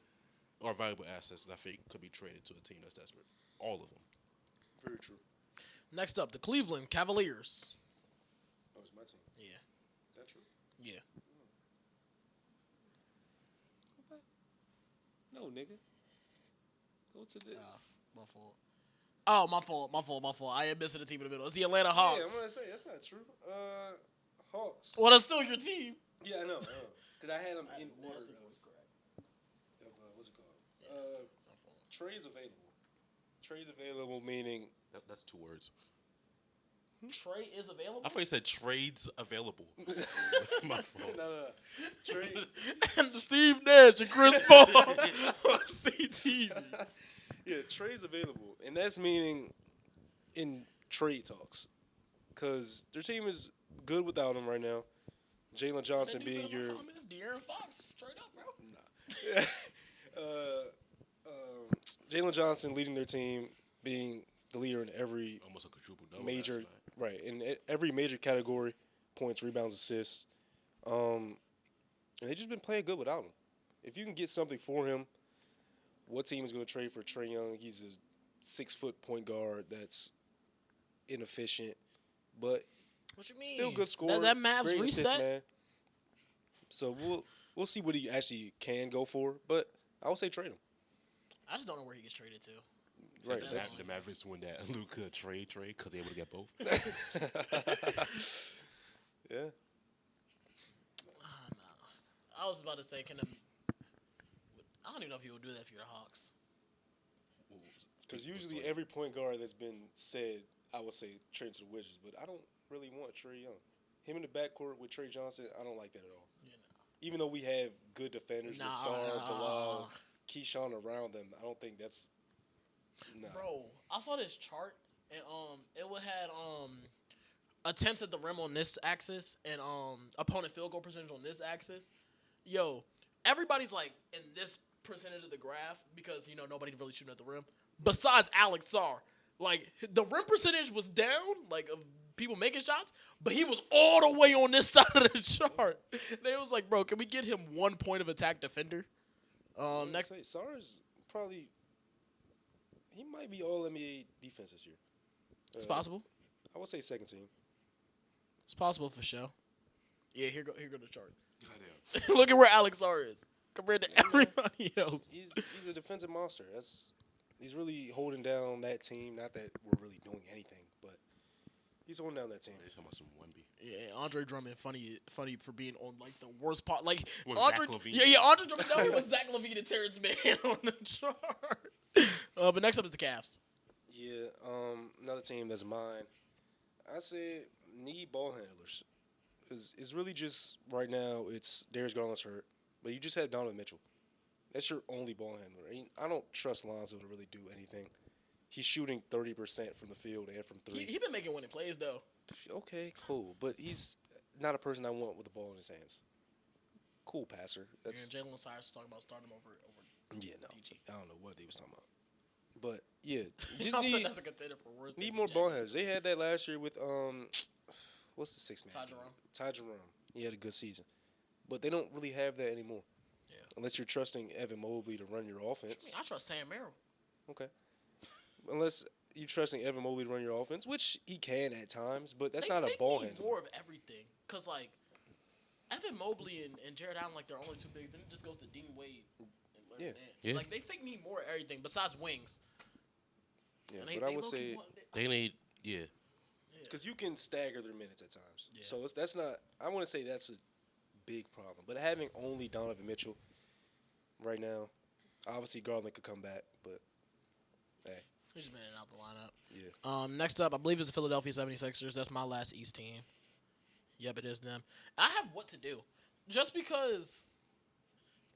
are valuable assets that I think could be traded to a team that's desperate. All of them. Very true. Next up, the Cleveland Cavaliers. Oh, it's my team. Yeah, Is that true? yeah. No, nigga. Go to the. My fault. Oh, my fault. I am missing a team in the middle. It's the Atlanta Hawks. Yeah, I'm gonna say that's not true. Hawks. Well, that's still your team. Yeah, I know. Because I had them in order Was of correct. what's it called? Trades available. Trades available meaning That's 2 words. Trey is available. I thought you said trades available. My fault. no. Trade. And Steve Nash and Chris Paul on CTV. Yeah, trades available, and that's meaning in trade talks, because their team is good without him right now. Jalen Johnson being your De'Aaron Fox, straight up, bro. Jalen Johnson leading their team, being the leader in every Almost a quadruple double. major in every major category, points, rebounds, assists. And they just been playing good without him. If you can get something for him, what team is going to trade for Trae Young? He's a 6-foot point guard that's inefficient, but What you mean? still good scorer. That Mavs great reset. assist man. So we'll see what he actually can go for, but I would say trade him. I just don't know where he gets traded to. Right. The Mavericks win that Luka trade because they able to get both. Yeah. I was about to say, I don't even know if he would do that for your Hawks. Because usually every point guard that's been said, I would say trade to the Wizards, but I don't really want Trae Young. Him in the backcourt with Trae Johnson, I don't like that at all. You know. Even though we have good defenders with Sar, Bilal, Keyshawn around them, I don't think that's. Nah. Bro, I saw this chart and it would had attempts at the rim on this axis and opponent field goal percentage on this axis. Yo, everybody's like in this percentage of the graph because nobody really shooting at the rim besides Alex Sar. Like the rim percentage was down, like of people making shots, but he was all the way on this side of the chart. They was like, bro, can we get him 1 point of attack defender? Next, Sar's probably. He might be all NBA defense this year. it's possible. I would say second team. It's possible for sure. Yeah, here go the chart. Goddamn. Look at where Alex Sar is compared to everybody else. He's a defensive monster. He's really holding down that team. Not that we're really doing anything, but he's holding down that team. They're talking about some 1B. Yeah, Andre Drummond, funny for being on like the worst part. Like With Andre, Zach LaVine. yeah, Andre Drummond. No, he was Zach LaVine and Terrence Mann on the chart. But next up is the Cavs. Yeah, another team that's mine. I said need ball handlers. It's really just right now. It's Darius Garland's hurt, but you just have Donovan Mitchell. That's your only ball handler. I don't trust Lonzo to really do anything. He's shooting 30% from the field and from three. He been making winning plays though. Okay, cool, but he's not a person I want with the ball in his hands. Cool passer. That's Jalen Cyrus was talking about starting him over. yeah, no, PG. I don't know what they was talking about, but yeah, I just said that's a contender for worst. need more ball handlers. They had that last year with what's the 6 man? Ty Jerome. He had a good season, but they don't really have that anymore. Yeah. Unless you're trusting Evan Mobley to run your offense. I trust Sam Merrill. Okay. Unless you're trusting Evan Mobley to run your offense, which he can at times, but that's not a ball handler. More of everything, cause like Evan Mobley and Jared Allen, like they're only too big. Then it just goes to Dean Wade. And Larry Nance. Yeah. Like they fake me more of everything besides wings. Yeah, And but I would low-key say They need, yeah. because you can stagger their minutes at times. Yeah. So that's not. I want to say that's a big problem. But having only Donovan Mitchell right now, obviously Garland could come back, but He's just been in and out the lineup. Yeah. Next up, I believe, is the Philadelphia 76ers. That's my last East team. Yep, it is them. I have what to do. Just because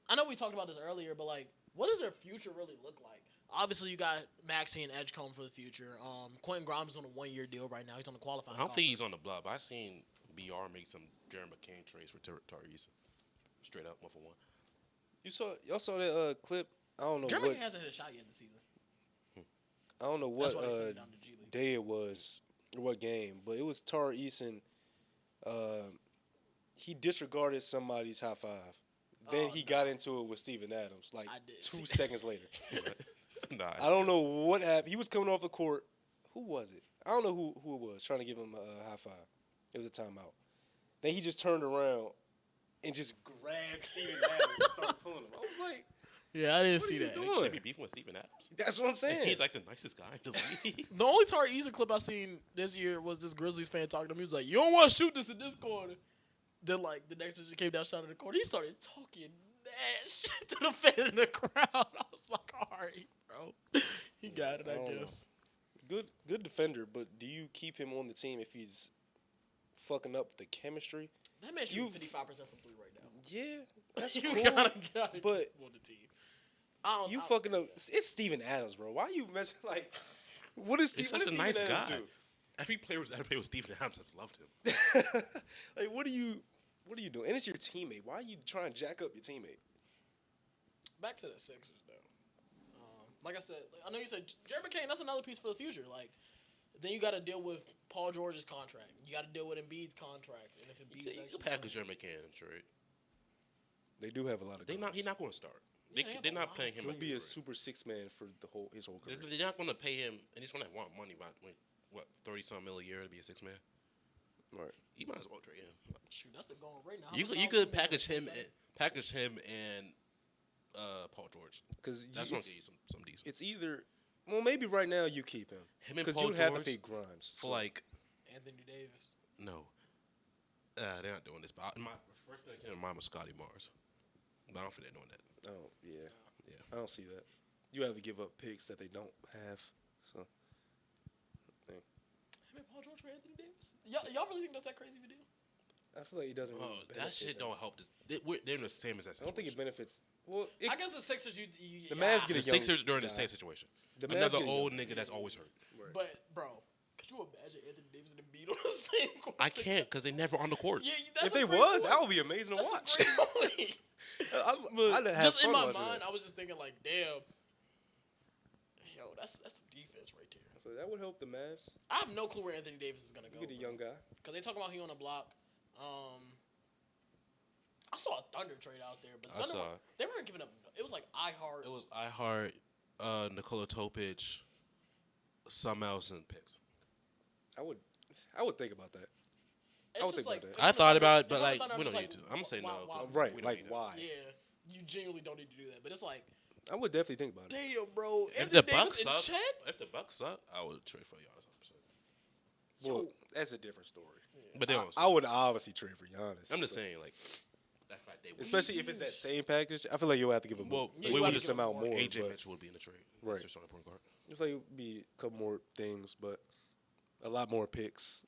I know we talked about this earlier, but, like, what does their future really look like? Obviously, you got Maxey and Edgecombe for the future. Quentin Grimes is on a 1-year deal right now. He's on the qualifying. I don't think he's on the block, but I seen BR make some Jeremy McCain trades for Tyrese. Straight up, 1-for-1. Y'all saw that clip? I don't know Jeremy what. hasn't hit a shot yet this season. I don't know That's what why they sent him down to G League. day it was or what game, but it was Tar Eason. He disregarded somebody's high five. Then he got into it with Steven Adams like 2 seconds later. I don't know what happened. He was coming off the court. Who was it? I don't know who it was trying to give him a high five. It was a timeout. Then he just turned around and just grabbed Steven Adams and started pulling him. I was like, yeah, I didn't see that. doing? He be beefing with Steven Adams. That's what I'm saying. He's like the nicest guy in the league. The only Tar Eason clip I seen this year was this Grizzlies fan talking to him. He was like, "You don't want to shoot this in this corner." Then, like, the next person came down, shot in the corner. He started talking mad shit to the fan in the crowd. I was like, all right, bro. He got it, I guess. Good defender, but do you keep him on the team if he's fucking up the chemistry? That man shooting 55% from 3 right now. Yeah, that's You cool. gotta but keep him on the team. You fucking up. It's Steven Adams, bro. Why you messing like? What is He's Steven? such a nice Adams guy. do? Every player who's ever played with Steven Adams has loved him. Like, what are you doing? And it's your teammate. Why are you trying to jack up your teammate? Back to the Sixers, though. Like I said, I know you said Jeremy McCain. That's another piece for the future. Like, then you got to deal with Paul George's contract. You got to deal with Embiid's contract. And if Embiid's You actually can package Jeremy McCain in trade. They do have a lot of. He's not going to start. They're not paying him. He'll like be a trade. super 6-man for his whole career. They're not going to pay him, and he's going to want money. About what 30-something mil a year to be a 6-man. Right. You might as well trade him. Shoot, that's the going right now. You could package him and Paul George. Because that's going to get you some decent. It's either. Well, maybe right now you keep him. Him and because Paul you have to George pay Grimes for like Anthony Davis. no. They're not doing this. But my first thing that came to mind was Scotty Mars. But I don't think they're doing that. Oh yeah. I don't see that. You have to give up picks that they don't have. So. Him and Paul George for Anthony Davis. Y'all really think that's that crazy of a deal? I feel like he doesn't. Really That shit don't help. They're in the same as that situation. I don't think it benefits. Well, I guess the Sixers, the Mavs get The a young Sixers are in the guy. same situation. The Mavs Another get a old young nigga that's always hurt. But bro, could you imagine Anthony Davis and Embiid on the same court? I can't because they never on the court. Yeah, that's If they a great was, point. that would be amazing to That's watch. a great point. I'd have Just fun in my watching mind, that. I was just thinking like, damn, yo, that's some defense right there. So that would help the Mavs. I have no clue where Anthony Davis is gonna go. You get a young guy. Because they talking about he on the block. I saw a Thunder trade out there, but Thunder they weren't giving up. It was like iHeart. It was iHeart, Nikola Topic, some else and picks. I would think about that. It's I would just think like, about that. I thought about it, if but I'm like Thunder, I'm we just don't like, need to. I'm gonna say no. why- Right, We don't like need that. why? Yeah, you genuinely don't need to do that. But it's like, I would definitely think about it. damn, bro. If Anthony the Bucks Davis and suck, Chet? I would trade for Giannis 100%. Well, that's a different story. But they don't. I would obviously trade for Giannis. I'm just saying, like, that's right. They would. Especially if it's that same package. I feel like you'll have to give him Well, Yeah, we you would gotta just give him amount more. more. AJ but Mitchell would be in the trade. Right. That's just on the point guard. I feel like it would be a couple more things, but a lot more picks.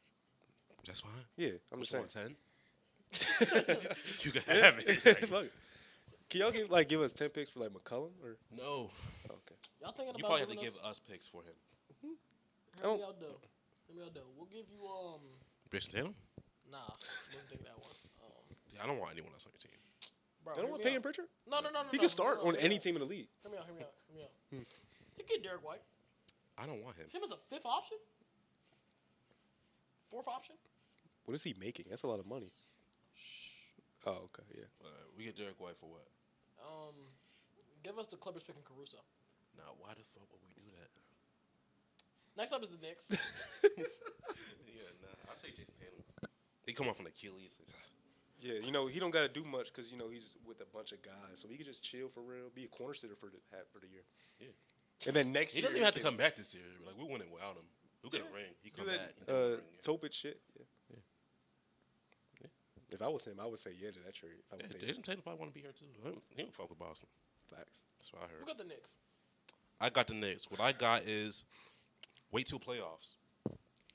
That's fine. Yeah, I'm just saying. 10. You can have it. Fuck it. Can y'all give us 10 picks for like McCollum or No. okay? Y'all thinking You about probably have to giving give us picks for him. How many y'all do? We'll give you Jason Tatum? Nah, wasn't thinking that one. Yeah, I don't want anyone else on your team. Bro, They don't want Peyton Pritchard. No. He can start on any team in the league. Hear me out. They get Derek White. I don't want him. Him as a 5th option? 4th option? What is he making? That's a lot of money. Oh, okay, yeah. We get Derek White for what? Give us the Clippers picking Caruso. Now, why the fuck would we do that? Next up is the Knicks. Yeah, nah. I'll take Jason Tatum. He come off from Achilles. Yeah, he don't got to do much because he's with a bunch of guys, so he can just chill for real, be a corner sitter for the year. Yeah. And then next He year doesn't even have to come back this year. Like, we're winning without him. Who get a ring? He do come that back. He never ring, yeah. Topic shit. Yeah. If I was him, I would say yeah to that trade. Jason Tatum probably want to be here too. He don't fuck with Boston. Facts. That's what I heard. Who got the Knicks? I got the Knicks. What I got is wait till playoffs.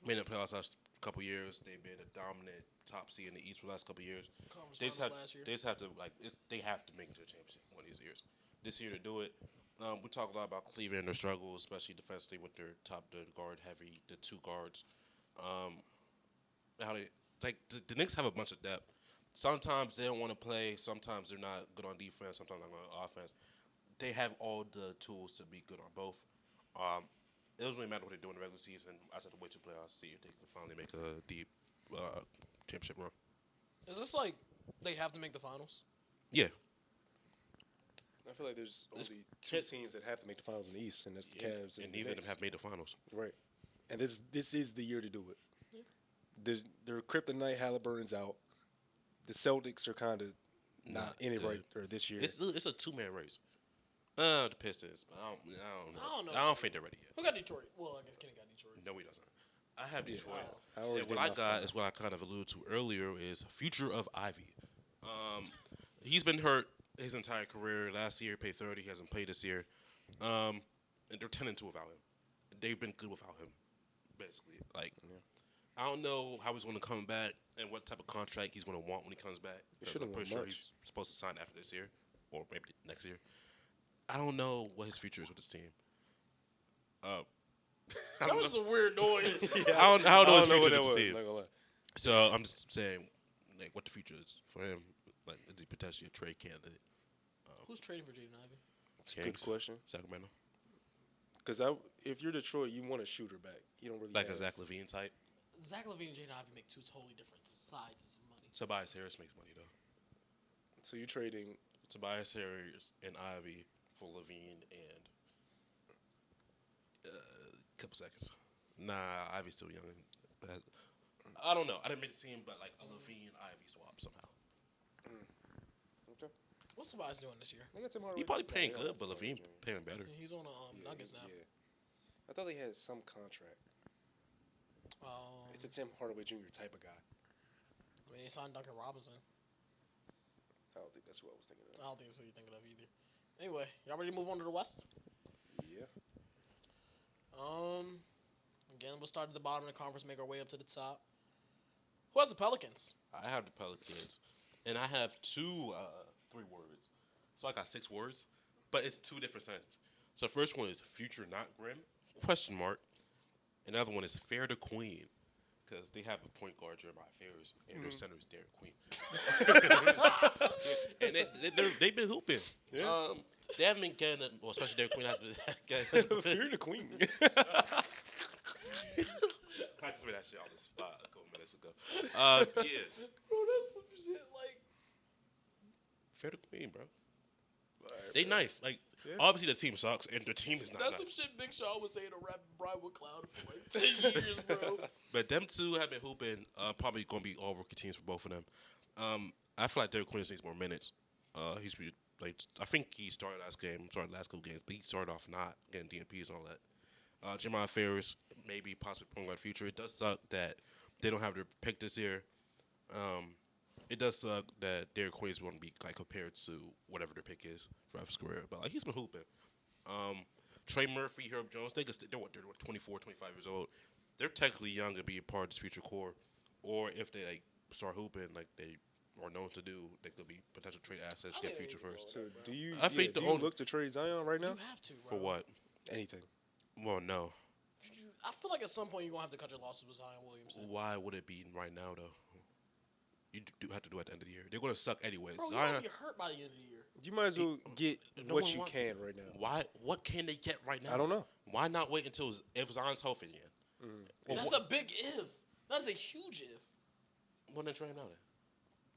Made the playoffs last couple years. They've been a dominant top seed in the East for the last couple years. Conference They just finals have last year. they just have to they have to make it to the championship one of these years. This year to do it. We talk a lot about Cleveland and their struggles, especially defensively with their the guard heavy, the two guards. How they the Knicks have a bunch of depth. Sometimes they don't want to play. Sometimes they're not good on defense. Sometimes they're not good on offense. They have all the tools to be good on both. It doesn't really matter what they do in the regular season. I just have to wait to playoffs to see if they can finally make a deep championship run. Is this like they have to make the finals? Yeah. I feel like there's only two teams that have to make the finals in the East, and that's the Cavs And the neither of them Knicks. have made the finals. Right. And this is the year to do it. Their kryptonite Halliburton's out. The Celtics are kind of not in it good. right or this year. It's a two-man race. The Pistons. But I don't know. I don't think they're ready yet. Who got Detroit? Well, I guess Kenny got Detroit. No, he doesn't. I have Detroit. I already And did what I my got five. is what I kind of alluded to earlier is future of Ivy. He's been hurt his entire career. Last year, he played 30. He hasn't played this year. And they're 10-2 without him. They've been good without him, basically. I don't know how he's going to come back and what type of contract he's going to want when he comes back. Because I'm shouldn't pretty want sure much. he's supposed to sign after this year or maybe next year. I don't know what his future is with this team. That was a weird noise. I don't know his future what with that this was. team. Not gonna lie. So I'm just saying, what the future is for him. Is he potentially a trade candidate? Who's trading for Jaden Ivey? It's a good question. Sacramento. Because if you're Detroit, you want a shooter back. You don't really Like have. a Zach LaVine type. Zach LaVine and Jaden Ivey make two totally different sizes of money. Tobias Harris makes money, though. So you're trading. Tobias Harris and Ivy for LaVine and couple seconds. Nah, Ivy's still young. I don't know. I didn't make the team, but like a LaVine-Ivy swap somehow. Okay. What's Tobias doing this year? They got Tim He Hardaway. probably playing Yeah, good, that's but Hardaway LaVine Jr. playing better. He's on Nuggets now. Yeah. I thought he had some contract. It's a Tim Hardaway Jr. type of guy. I mean, he signed Duncan Robinson. I don't think that's who I was thinking I don't think that's who you're thinking of either. Anyway, y'all ready to move on to the West? Yeah. Again, we'll start at the bottom of the conference, make our way up to the top. Who has the Pelicans? I have the Pelicans, and I have 3 words. So I got 6 words, but it's 2 different sentences. So the first one is future not grim, question mark. Another one is fair to queen, because they have a point guard, Jeremiah Ferris, and their center is Derek Queen. And they've been hooping. Yeah. They haven't been getting, especially Derek Queen has been. Fear the queen. I just made that shit on the spot a couple minutes ago. Yeah. Bro, that's some shit like. Fair to queen, bro. They nice. Like, obviously the team sucks, and their team is not That's nice. some shit Big Sean was saying to rap Brian Woodcloud for like 10 years, bro. But them two have been hooping. Probably going to be all rookie teams for both of them. I feel like Derek Queen needs more minutes. He's really, like, I think he started last couple games, but he started off not getting DMPs and all that. Jeremiah Ferris, maybe possibly point guard future. It does suck that they don't have their pick this year. It does suck that Derek Queen's going to be like compared to whatever their pick is for his career. But like he's been hooping. Trey Murphy, Herb Jones, they're 24, 25 years old. They're technically young to be a part of this future core. Or if they like start hooping like they are known to do, they could be potential trade assets, get future first. So do you? I think do the you only- look to trade Zion right now? You have to, bro. For what? Anything. Well, no. I feel like at some point you're going to have to cut your losses with Zion Williamson. Why would it be right now though? You do have to do it at the end of the year. They're going to suck anyways. Bro, you Zion, might be hurt by the end of the year. You might as well get no what one you want- can right now. why? What can they get right now? I don't know. Why not wait until if Zion's healthy again? Or That's a big if. That's a huge if. Well, then trade him now. Then.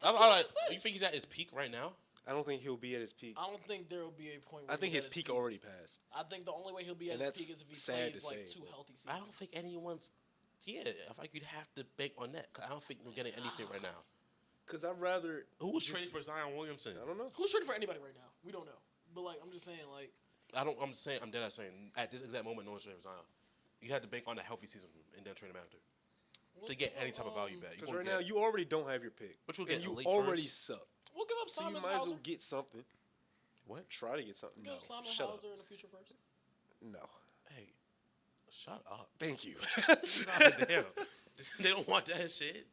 That's All what I right. said. You think he's at his peak right now? I don't think he'll be at his peak. I don't think there will be a point where I think he's his at peak already passed. I think the only way he'll be at And his that's peak is if he sad plays to like say, 2 but- healthy seasons. I don't think anyone's. Yeah, I feel like you'd have to bank on that. 'Cause I don't think we're getting anything right now. Because I'd rather. Who was just- traded for Zion Williamson? I don't know. Who's trading for anybody right now? We don't know. But like, I'm just saying, like, I'm dead ass saying at this exact moment, no one's traded for Zion. You had to bank on a healthy season and then trade him after to get any type of value back. Because right now you already don't have your pick. But you'll and get you elite already first. suck. we'll give up So you Simon might as well Hauser. get something. What? Try to get something. Give No, up Simon shut up. Hauser in the future first. No. Hey, shut up. Thank you. Damn. They don't want that shit.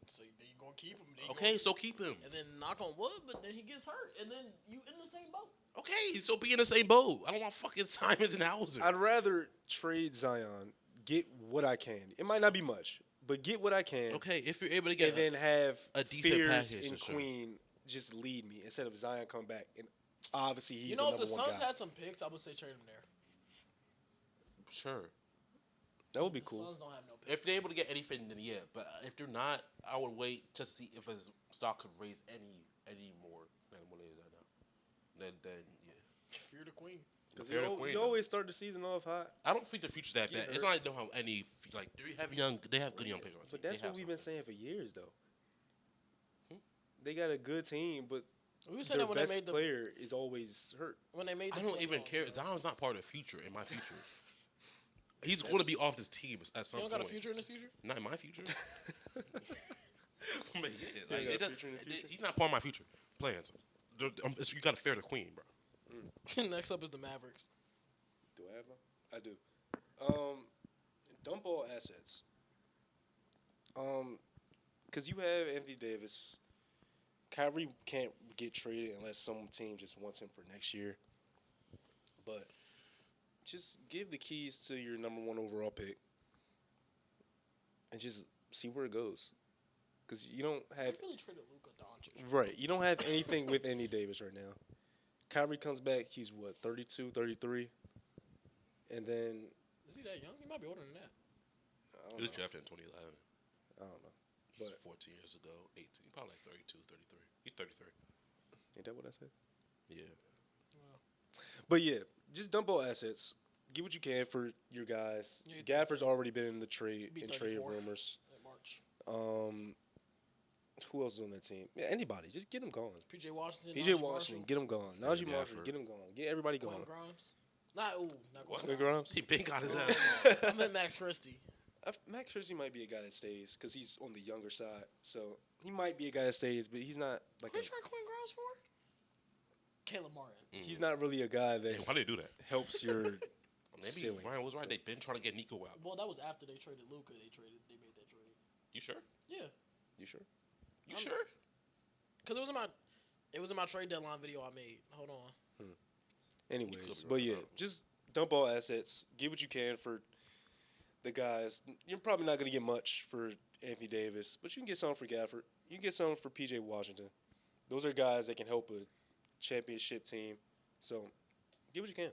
So then you gonna keep him. Okay, so keep him. And then knock on wood, but then he gets hurt, and then you in the same boat. Okay, so be in the same boat. I don't want fucking Simons and Hauser. I'd rather trade Zion, get what I can. It might not be much, but get what I can. Okay, if you're able to get and then have a decent Fears package, and sure. Queen just lead me instead of Zion come back. And obviously, he's You know, the if the number one Suns guy. had some picks, I would say trade him there. Sure. That would be The cool. Suns don't have no picks. If they're able to get anything, then yeah. But if they're not, I would wait just to see if his stock could raise any more than what it is right now. Then yeah. Fear the Queen. Fear the Queen, You though. always start the season off hot. I don't think the future's that Get bad. It's hurt. not like they don't have any like they have good young players on the team. But that's They what have we've been something. saying for years, though. They got a good team, but We were saying their that when they best made the player is always hurt. when they made. The I don't even playoffs, care. bro. Zion's not part of the future in my future. He's going to be off this team at some You don't point. got a future in this future? Not in my future. But yeah, Yeah, like, got a it does- future in the future? he's not part of my future plans. You got to fear the Queen, bro. Next up is the Mavericks. Do I have one? I do. Dump all assets. Because you have Anthony Davis. Kyrie can't get traded unless some team just wants him for next year. But just give the keys to your number one overall pick and just see where it goes. Because you don't I have really traded Luka Doncic. right. You don't have anything with Anthony Davis right now. Kyrie comes back. He's what, 32, 33? And then Is he that young? He might be older than that. He was drafted in 2011. I don't know. He's But 14 years ago, 18, probably like 32, 33. He's 33. ain't that what I said? Yeah. But yeah, just dump all assets. Get what you can for your guys. Yeah, Gafford's already been in the trade Be in trade 34. rumors. In March. Who else is on that team? Yeah, anybody. Just get them going. PJ Washington. PJ Najee Washington, Marshall, get them going. Najee Marshall, Gafford. get them going. Get everybody going. Quentin Grimes. Not Quentin Quentin Grimes? He been got his ass. I meant Max Christie. Max Christie might be a guy that stays because he's on the younger side. So he might be a guy that stays, but he's not like What did you try Quentin Grimes for? Caleb Martin. he's not really a guy that Why they do that? helps your Maybe ceiling. Ryan was right. They've been trying to get Nico out. Well, that was after they traded Luka. They made that trade. You sure? Yeah, You sure? You sure? because it was in my trade deadline video I made. Hold on. Anyways, be but right yeah, about it. just dump all assets. Get what you can for the guys. You're probably not going to get much for Anthony Davis, but you can get something for Gafford. You can get something for PJ Washington. Those are guys that can help a championship team. So get what you can.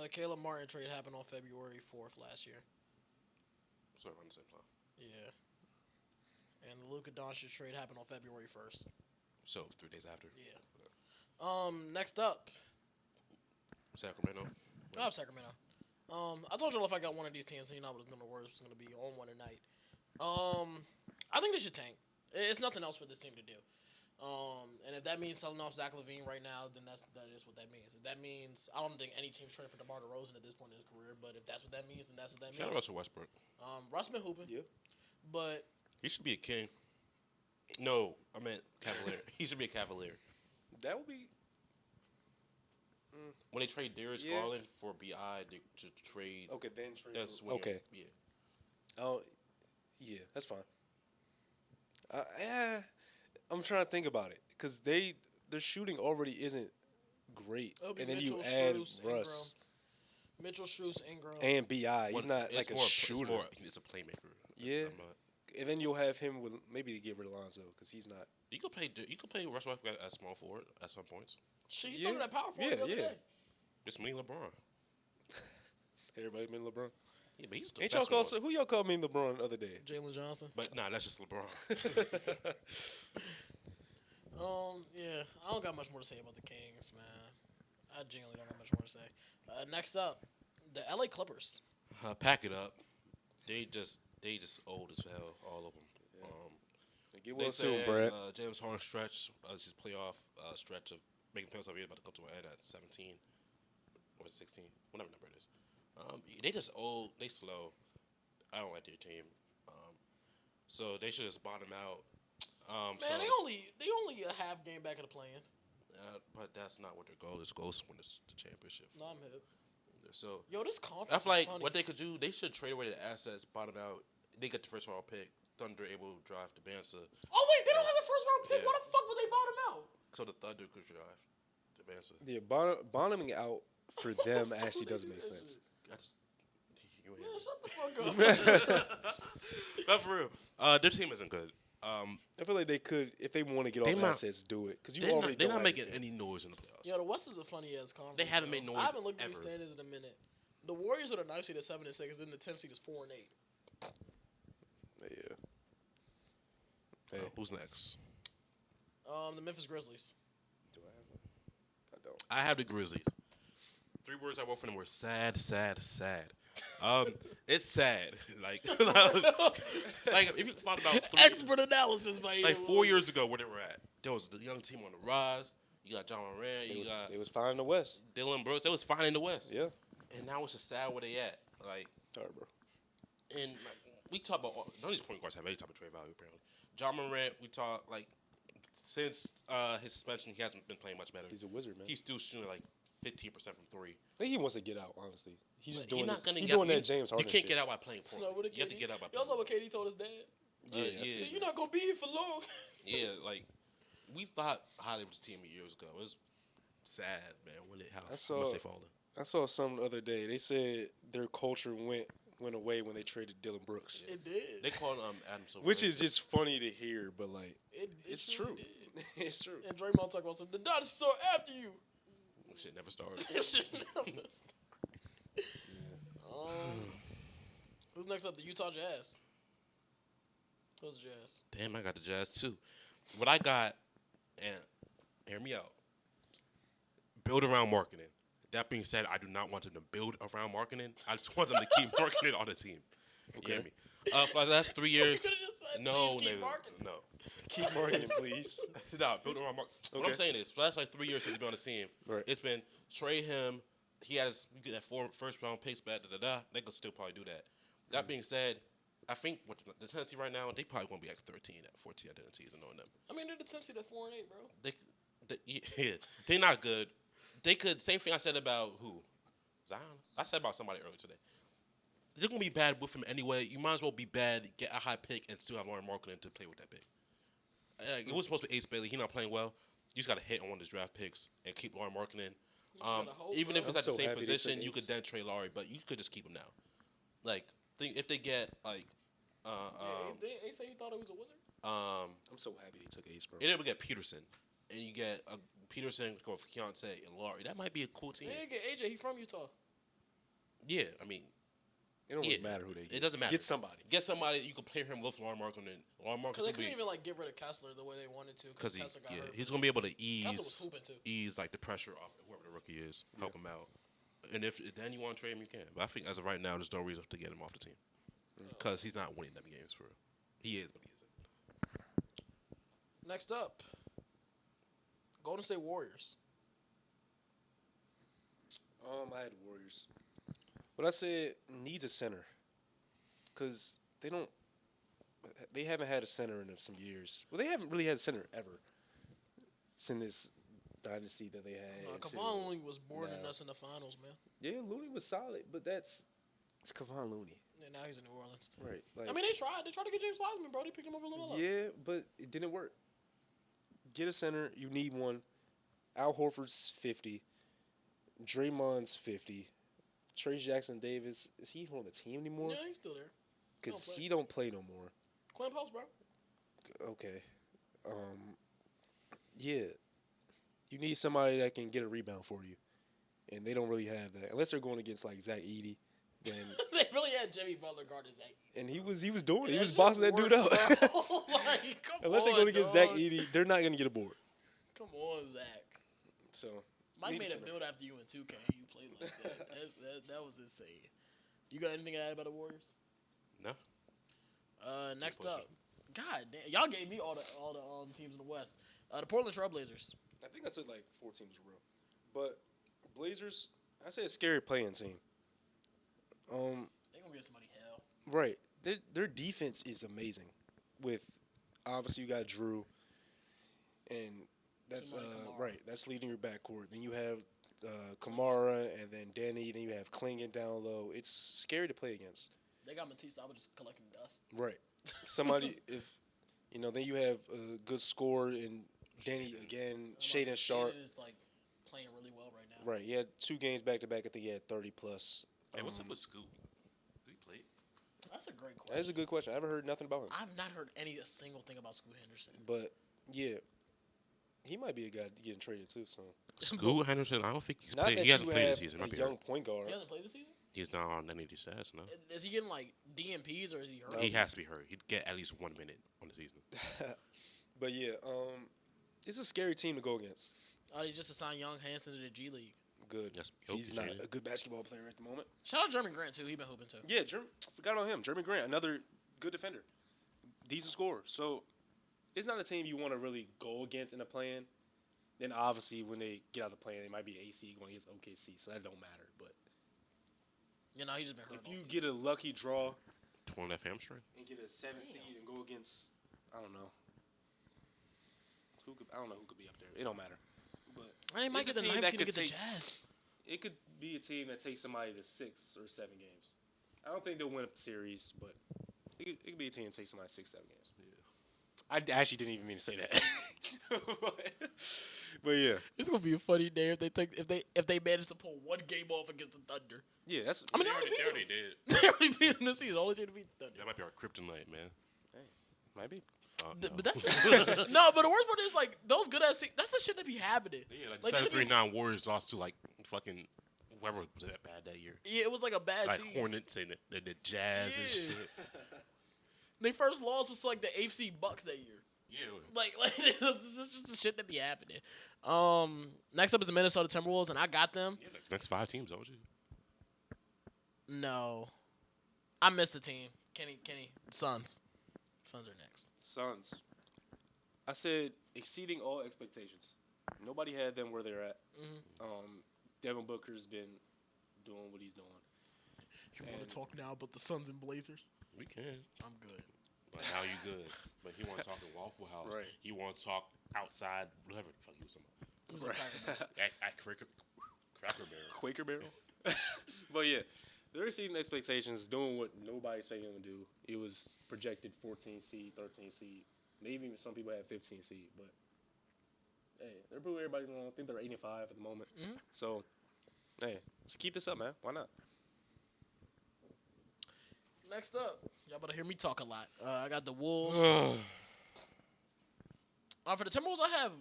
The Caleb Martin trade happened on February 4th last year. So around the same time. Yeah. And the Luka Doncic trade happened on February 1st. So 3 days after. Yeah. Next up, Sacramento. I have Sacramento. I told y'all if I got one of these teams, you know what the worst was going to be on one tonight. I think they should tank. It's nothing else for this team to do. And if that means selling off Zach LaVine right now, then that is what that means. If that means, I don't think any team's trading for DeMar DeRozan at this point in his career, but if that's what that means, then that's what that Shout out means. Russell Westbrook. Russ been hooping, Yeah. but He should be a king. No, I meant Cavalier. He should be a Cavalier. That would be. When they trade Darius Yeah. Garland for BI to trade, Okay, then trade. that's for- when okay. Yeah. Oh, yeah, that's fine. I'm trying to think about it because their shooting already isn't great, it'll be and then Mitchell, you add Strus, Russ Mitchell, Strus, Ingram. and Bi. He's not It's like a more- shooter. It's a playmaker. Yeah. I'm not- And then you'll have him with maybe to get rid of Lonzo because he's not. You could play Russell Westbrook at small forward at some points. Shit, he Yeah. started at power forward the other Yeah. day. It's me, LeBron. Everybody been LeBron. Yeah, but he's the Ain't y'all best call one. who y'all called me LeBron the other day? Jalen Johnson. But nah, that's just LeBron. Yeah, I don't got much more to say about the Kings, man. I genuinely don't have much more to say. Next up, the LA Clippers. Pack it up. They just old as hell, all of them. Get They well soon, say Brad. James Harden stretch, his playoff stretch of making playoffs every year about to come to an end at 17 or 16, whatever number it is. They just old, they slow. I don't like their team. So they should just bottom out. Man, they only a half game back of the play-in. But that's not what their goal is. Their goal is to win the championship. No, I'm hip. So Yo, this conference I feel like is funny. what they could do, they should trade away the assets, bottom out. They get the first round pick. Thunder able to drive to Bansa, Oh, wait, they don't have a first round pick? Yeah. Why the fuck would they bottom out? so the Thunder could drive to Bansa. Yeah, bottoming out for them actually doesn't make sense. I just you Man, ain't shut the fuck up. Not for real. Their team isn't good. I feel like they could, if they want to get They all the not- assets, do it. Because you They're already not, they're know not making everything. any noise in the playoffs. Yo, the West is a funny ass conference. They haven't bro. made noise I haven't looked at ever. the standings in a minute. The Warriors are the 9th seed at 7-6, then the 10th seed is 4-8. Yeah. Who's next? The Memphis Grizzlies. Do I have one? I don't. I have the Grizzlies. 3 words I wrote for them were sad, sad, sad. It's sad. Like if you thought about Expert analysis by like 4 years ago where they were at, there was the young team on the rise. You got John Moran, It was fine in the West. Dylan Brooks. They was fine in the West. Yeah. And now it's just sad where they at. Like, All right, bro. and like, we talk about none of these point guards have any type of trade value apparently. John Morant, we talk like since his suspension, he hasn't been playing much better. He's a wizard, man. He's still shooting like 15% from 3. I think he wants to get out, honestly. He's just But doing not this. gonna He's get- doing you- that James Harden You can't shit. get out by playing point. No, what did You have to KD get out by You also playing. what KD told his dad. Yeah, that's So it. you're not gonna be here for long. Yeah, like we thought highly of this team years ago. It was sad, man, how saw- much they fallen. I saw something the other day. They said their culture went away when they traded Dylan Brooks, It did. They called Adam Silver, which is just funny to hear, but like it's truly true. did. It's true. And Draymond talked about the dinosaur after you. shit never started. That shit never started. Who's next up? The Utah Jazz. Who's the Jazz? Damn, I got the Jazz too. What I got, and hear me out. Build around marketing. That being said, I do not want them to build around marketing. I just want them to keep marketing on the team. You get me? For the last 3 years, You could have just said, no, please keep nigga, marketing. no. Keep marketing, please. No, build around marketing. What I'm Okay. saying is, for the last like 3 years since he's been on the team, Right. it's been trade him. He has we get that 4 first round picks back. They could still probably do that. That being said, I think what the Tennessee right now, they probably gonna be like 13 at 14 at the end of the season, knowing them. I mean, they're the 10th seed at 4-8, bro. Yeah, they're not good. They could same thing I said about who Zion. I said about somebody earlier today. They're gonna be bad with him anyway. You might as well be bad, get a high pick, and still have Lauren Markkinen to play with that pick. It was supposed to be Ace Bailey. He's not playing well. You just got to hit on one of his draft picks and keep Lauren Markkinen. gotta hope, Even bro. if it's I'm at the so same happy they took position, you Ace. could then trade Laurie, but you could just keep him now. Like, if they get like, They say he thought he was a wizard. I'm so happy they took Ace, bro. and then we get Peterson, and you get Peterson go for Keontae and Laurie. That might be a cool team. They didn't get AJ. He from Utah. Yeah, I mean, It don't really yeah. matter who they get. It doesn't matter. Get somebody. Get somebody you can play him with Lauren Markkinen. Lauren Because they Markkinen couldn't even like get rid of Kessler the way they wanted to. because Kessler got hurt. he's gonna be able to Kessler was hooping too. ease like the pressure off whoever the rookie is, help him out. And if then you want to trade him, you can. But I think as of right now, there's no reason to get him off the team because he's not winning them games for real. He is, but he isn't. Next up, Golden State Warriors. I had Warriors. But I said needs a center. Because they haven't had a center in some years. Well, they haven't really had a center ever. Since this dynasty that they had. Kevon Looney was boring now. us in the finals, man. Yeah, Looney was solid, but it's Kevon Looney. And now he's in New Orleans. Right. Like, I mean, they tried. They tried to get James Wiseman, bro. They picked him over Lillard. yeah, but it didn't work. Get a center. You need one. Al Horford's 50. Draymond's 50. Trace Jackson Davis, is he on the team anymore? Yeah, he's still there. Because don't play. he don't play no more. Quinn Post, bro. Okay. Yeah. You need somebody that can get a rebound for you. And they don't really have that. Unless they're going against like Zach Edey. Then They really had Jimmy Butler guarding Zach. and he was doing it. He That was shit bossing that dude worked, up. bro. Like, come Unless they're on, going against Zach dog. Edey, they're not going to get a board. Come on, Zach. So Mike need made a center. build after you in 2K. You played like that. That was insane. You got anything to add about the Warriors? No. Next question. up, God damn, y'all gave me all the teams in the West. The Portland Trailblazers. I think I took like 4 teams in a row. But Blazers, I say a scary playing team. They gonna give somebody hell. Right. Their defense is amazing. With obviously you got Drew, and that's Somebody come on. right. That's leading your backcourt. Then you have Kamara, and then Danny. Then you have Klingon down low. It's scary to play against. They got Matisse. I was just collecting dust. Right. Somebody, if then you have a good score in Danny again, Shaden Sharp. Shaden is like playing really well right now. Right. He had 2 games back to back. I think he had 30 plus. Hey, what's up with Scoot? Does he play? That's a great question. That's a good question. I haven't heard nothing about him. I've not heard a single thing about Scoot Henderson. But yeah, he might be a guy getting traded too. So Scoot Henderson, I don't think he's not played. that He hasn't you played have this season. a Might be young hurt. point guard. He hasn't played this season? He's not on any of these stats, no. Is he getting like DMPs or is he hurt? He has to be hurt. He'd get at least 1 minute on the season. But yeah, it's a scary team to go against. Oh, they just assigned Young Hanson to the G League. Good. Yes, He's not traded. a good basketball player at the moment. Shout out Jeremy Grant too. He been hooping too. Yeah, forgot about him. Jeremy Grant, another good defender, decent scorer. So it's not a team you want to really go against in a plan. Then obviously when they get out of the plan, they might be the AC going against OKC, so that don't matter. But You know, he's just been hurt. if you get a lucky draw Torn left hamstring. and get a 7 seed and go against, I don't know who could be up there. It don't matter. But they might it's a get the team 9th that seed to could get the take- Jazz. It could be a team that takes somebody to 6 or 7 games. I don't think they'll win a series, but it could be a team that takes somebody 6, 7 games. Yeah. I actually didn't even mean to say that. but yeah. It's gonna be a funny day if they manage to pull one game off against the Thunder. Yeah, that's. I mean, They they already did. They already beat them this season. Only team to beat the Thunder. That might be our kryptonite, man. might be. Fuck But no. that's no. But the worst part is like those good ass. That's the shit that be happening. Yeah, Like, like they be- 7-3-9 Warriors lost to like fucking whoever was that bad that year. Yeah, it was like a bad Like team. Hornets and the Jazz and Yeah. shit. Their first loss was like the AFC Bucks that year. Yeah. Like this is just the shit that be happening. Next up is the Minnesota Timberwolves, and I got them. Yeah, like next 5 teams, don't you? No, I missed the team. Kenny, Suns are next. Suns. I said exceeding all expectations. Nobody had them where they're at. Devin Booker's been doing what he's doing. You want to talk now about the Suns and Blazers? We can. I'm good. Like, how you good? But he want to talk at Waffle House. Right. He want to talk outside, whatever the fuck he was talking about. At Cracker Barrel. Quaker Barrel. But yeah, they're exceeding expectations, doing what nobody expected them to do. It was projected 14 seed, 13 seed. Maybe even some people had 15 seed, but hey, they're proving everybody wrong. I think they're 8-5 at the moment. So, hey, let's keep this up, man. Why not? Next up, y'all better hear me talk a lot. I got the Wolves. For the Timberwolves, I have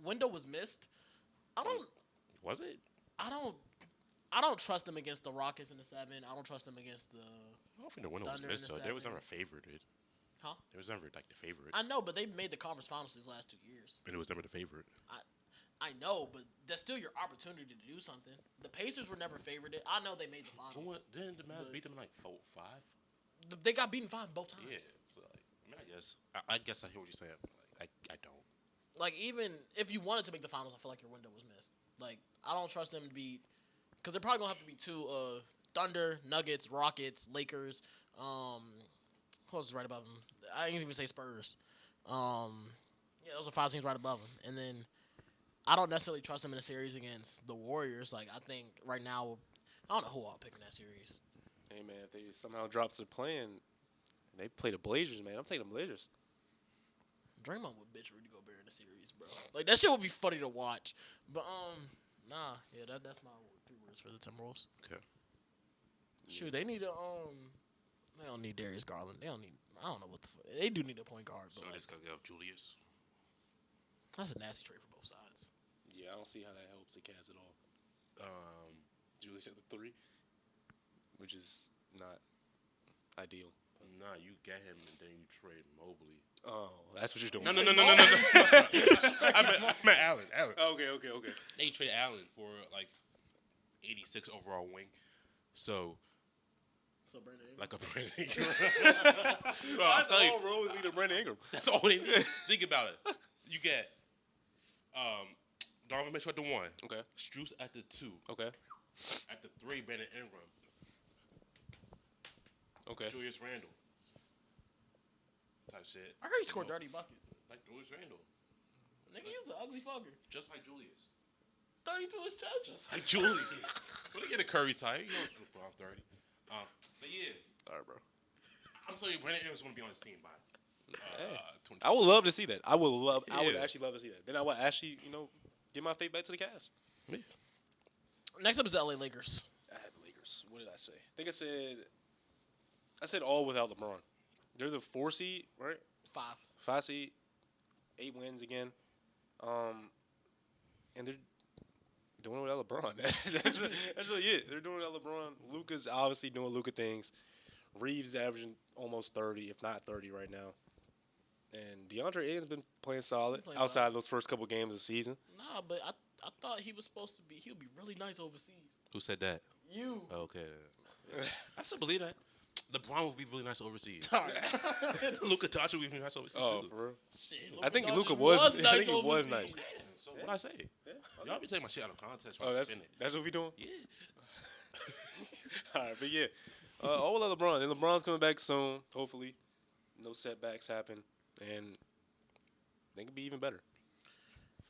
window was missed. Was it? I don't trust them against the Rockets in the 7. I don't trust them against the. I don't think the winner was Thunder in missed, the though. They was 7. never favored, dude. Huh? They was never, like, the favorite. I know, but they made the conference finals these last 2 years. And it was never the favorite. I know, but that's still your opportunity to do something. The Pacers were never favored. I know they made the finals. Didn't the Mavs beat them in, like, 4-5? They got beaten 5 both times. Yeah. So, like, I mean, I guess I hear what you're saying. But, like, I don't. Like, even if you wanted to make the finals, I feel like your window was missed. Like, I don't trust them to beat, because they're probably gonna have to beat 2 Thunder, Nuggets, Rockets, Lakers. Who else is right above them? I didn't even say Spurs. Yeah, those are 5 teams right above them. And then I don't necessarily trust them in a series against the Warriors. Like, I think right now, I don't know who I'll pick in that series. Hey, man, if they somehow drops their plan, they play the Blazers, man. I'm taking the Blazers. Draymond would bitch Rudy Gobert in the series, bro. Like, that shit would be funny to watch. But, nah, yeah, that's my 3 words for the Timberwolves. Okay. Shoot, they need a, they don't need Darius Garland. They don't need, I don't know what the fuck. They do need a point guard, So but, I like, just got to go Julius. that's a nasty trade for both sides. Yeah, I don't see how that helps the Cavs at all. Julius at the 3, which is not ideal. Nah, you get him and then you trade Mobley. Oh, that's what you're doing. No. I meant Allen. Okay. They traded Allen for like 86 overall wing. So Brandon Ingram. like a Brandon Ingram. Bro, I'll tell you, all roads lead to Brandon Ingram. that's all they need. Think about it. You get Donovan Mitchell at the 1. Okay. Strus at the 2. Okay. At the 3, Brandon Ingram. Okay. Julius Randle. Type shit. I heard he scored dirty buckets. Like Julius Randle. Nigga, he was an ugly fucker. Just like Julius. 32 is chest. Like Julian. When they get a Curry tie, you know it's LeBron 30. But yeah. All right, bro. I'm telling you, Brandon Ingram's going to be on his team by I would love to see that. I would Yeah. actually love to see that. Then I would actually, give my faith back to the Cavs. Yeah. Next up is the LA Lakers. I had the Lakers. What did I say? I think I said all without LeBron. They're the 4 seed, right? 5. 5 seed, 8 wins again. And they're doing it without LeBron. that's really it. They're doing it without LeBron. Luka's obviously doing Luka things. Reeves averaging almost 30, if not 30 right now. And DeAndre Ayton's been playing solid outside of those first couple games of the season. Nah, but I thought he was supposed to be. He would be really nice overseas. Who said that? You. Okay. I still believe that. LeBron would be really nice overseas. All right. Luka Doncic would be nice overseas too. For real? Shit, I think Doncic Luka was. I think he was overseas. nice. Man, so what I say? Yeah, Y'all be taking my shit out of context. Oh, that's what we doing? Yeah. All right, but yeah. All without LeBron. And LeBron's coming back soon, hopefully. No setbacks happen. And they can be even better.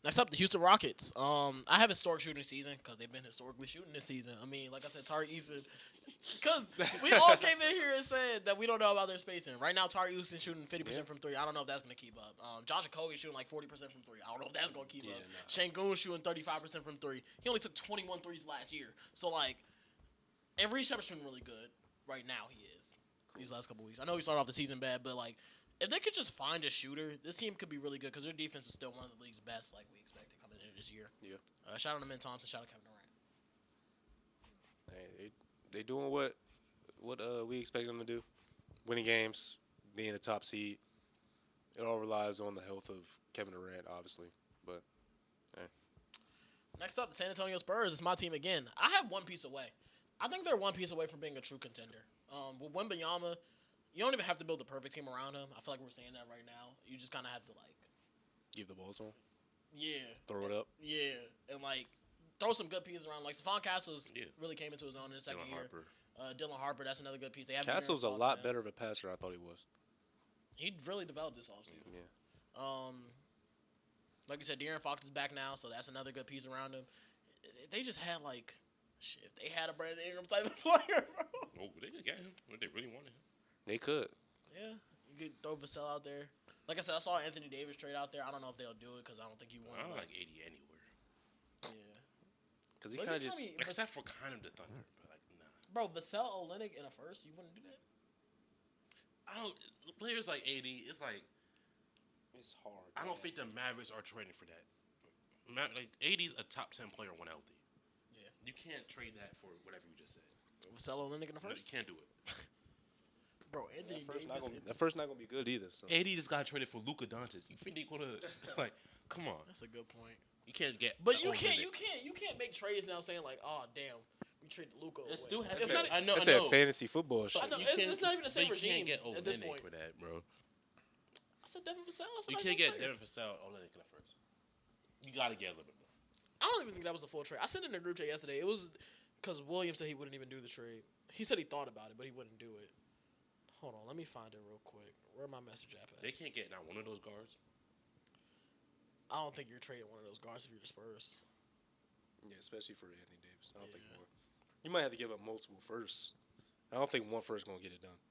Next up, the Houston Rockets. I have historic shooting season because they've been historically shooting this season. I mean, like I said, Tariq Eason. Because we all came in here and said that we don't know about their spacing. Right now, Tariq Eason shooting 50% from 3. I don't know if that's going to keep up. Josh Okogie shooting like 40% from 3. I don't know if that's going to keep up. Nah. Şengün shooting 35% from 3. He only took 21 threes last year. So, like, and Reed Shepard's shooting really good. Right now, he is. These last couple weeks. I know he started off the season bad, but, like, if they could just find a shooter, this team could be really good because their defense is still one of the league's best, like we expected coming into this year. Yeah. Shout out to Min Thompson. Shout out to Kevin Durant. Hey, they doing what we expect them to do. Winning games, being a top seed. It all relies on the health of Kevin Durant, obviously. But, hey. Next up, the San Antonio Spurs. It's my team again. I have one piece away. I think they're one piece away from being a true contender. With Wembanyama, you don't even have to build the perfect team around him. I feel like we're saying that right now. You just kind of have to, like... Give the ball to him. Yeah. Throw it up. Yeah. And, like, throw some good pieces around. Like, Stephon Castles really came into his own in his second year. Dylan Harper, that's another good piece. They have Castle's a lot better of a passer than I thought he was. He really developed this offseason. Yeah. Like you said, De'Aaron Fox is back now, so that's another good piece around him. They just had, like... Shit, if they had a Brandon Ingram type of player, bro. Oh, they could get him. They really wanted him. They could. Yeah, you could throw Vassell out there. Like I said, I saw Anthony Davis trade out there. I don't know if they'll do it because I don't think he won. I don't like 80 anywhere. Yeah. Because he kind of just... Except for kind of the Thunder, but like, nah. Bro, Vassell, Olynyk in a first, you wouldn't do that? I don't... Players like 80, it's like... It's hard. I don't think the Mavericks are trading for that. Like, 80's a top 10 player when healthy. Yeah. You can't trade that for whatever you just said. Vassell, Olynyk in the No, first? you can't do it. Bro, Anthony Davis. That first not going to be good either. So. 80 just got traded for Luka Doncic. You think they're going to... Like, come on. That's a good point. You can't get... But you can't make trades now saying like, oh damn, we traded Luka away. It still has It's to... not, I know. That's that fantasy football shit. I know, You it's not even the same but you regime can't get at this Olynyk point. for that, bro. I said Devin Vassell. That's a You nice can't young get player. Devin Vassell Olynyk in the first. You got to get a little bit more. I don't even think that was a full trade. I sent it in a group chat yesterday. It was because Williams said he wouldn't even do the trade. He said he thought about it, but he wouldn't do it. Hold on, let me find it real quick. Where my message app at? They can't get not one of those guards. I don't think you're trading one of those guards if you're the Spurs. Yeah, especially for Anthony Davis. I don't think more. You might have to give up multiple firsts. I don't think one first going to get it done.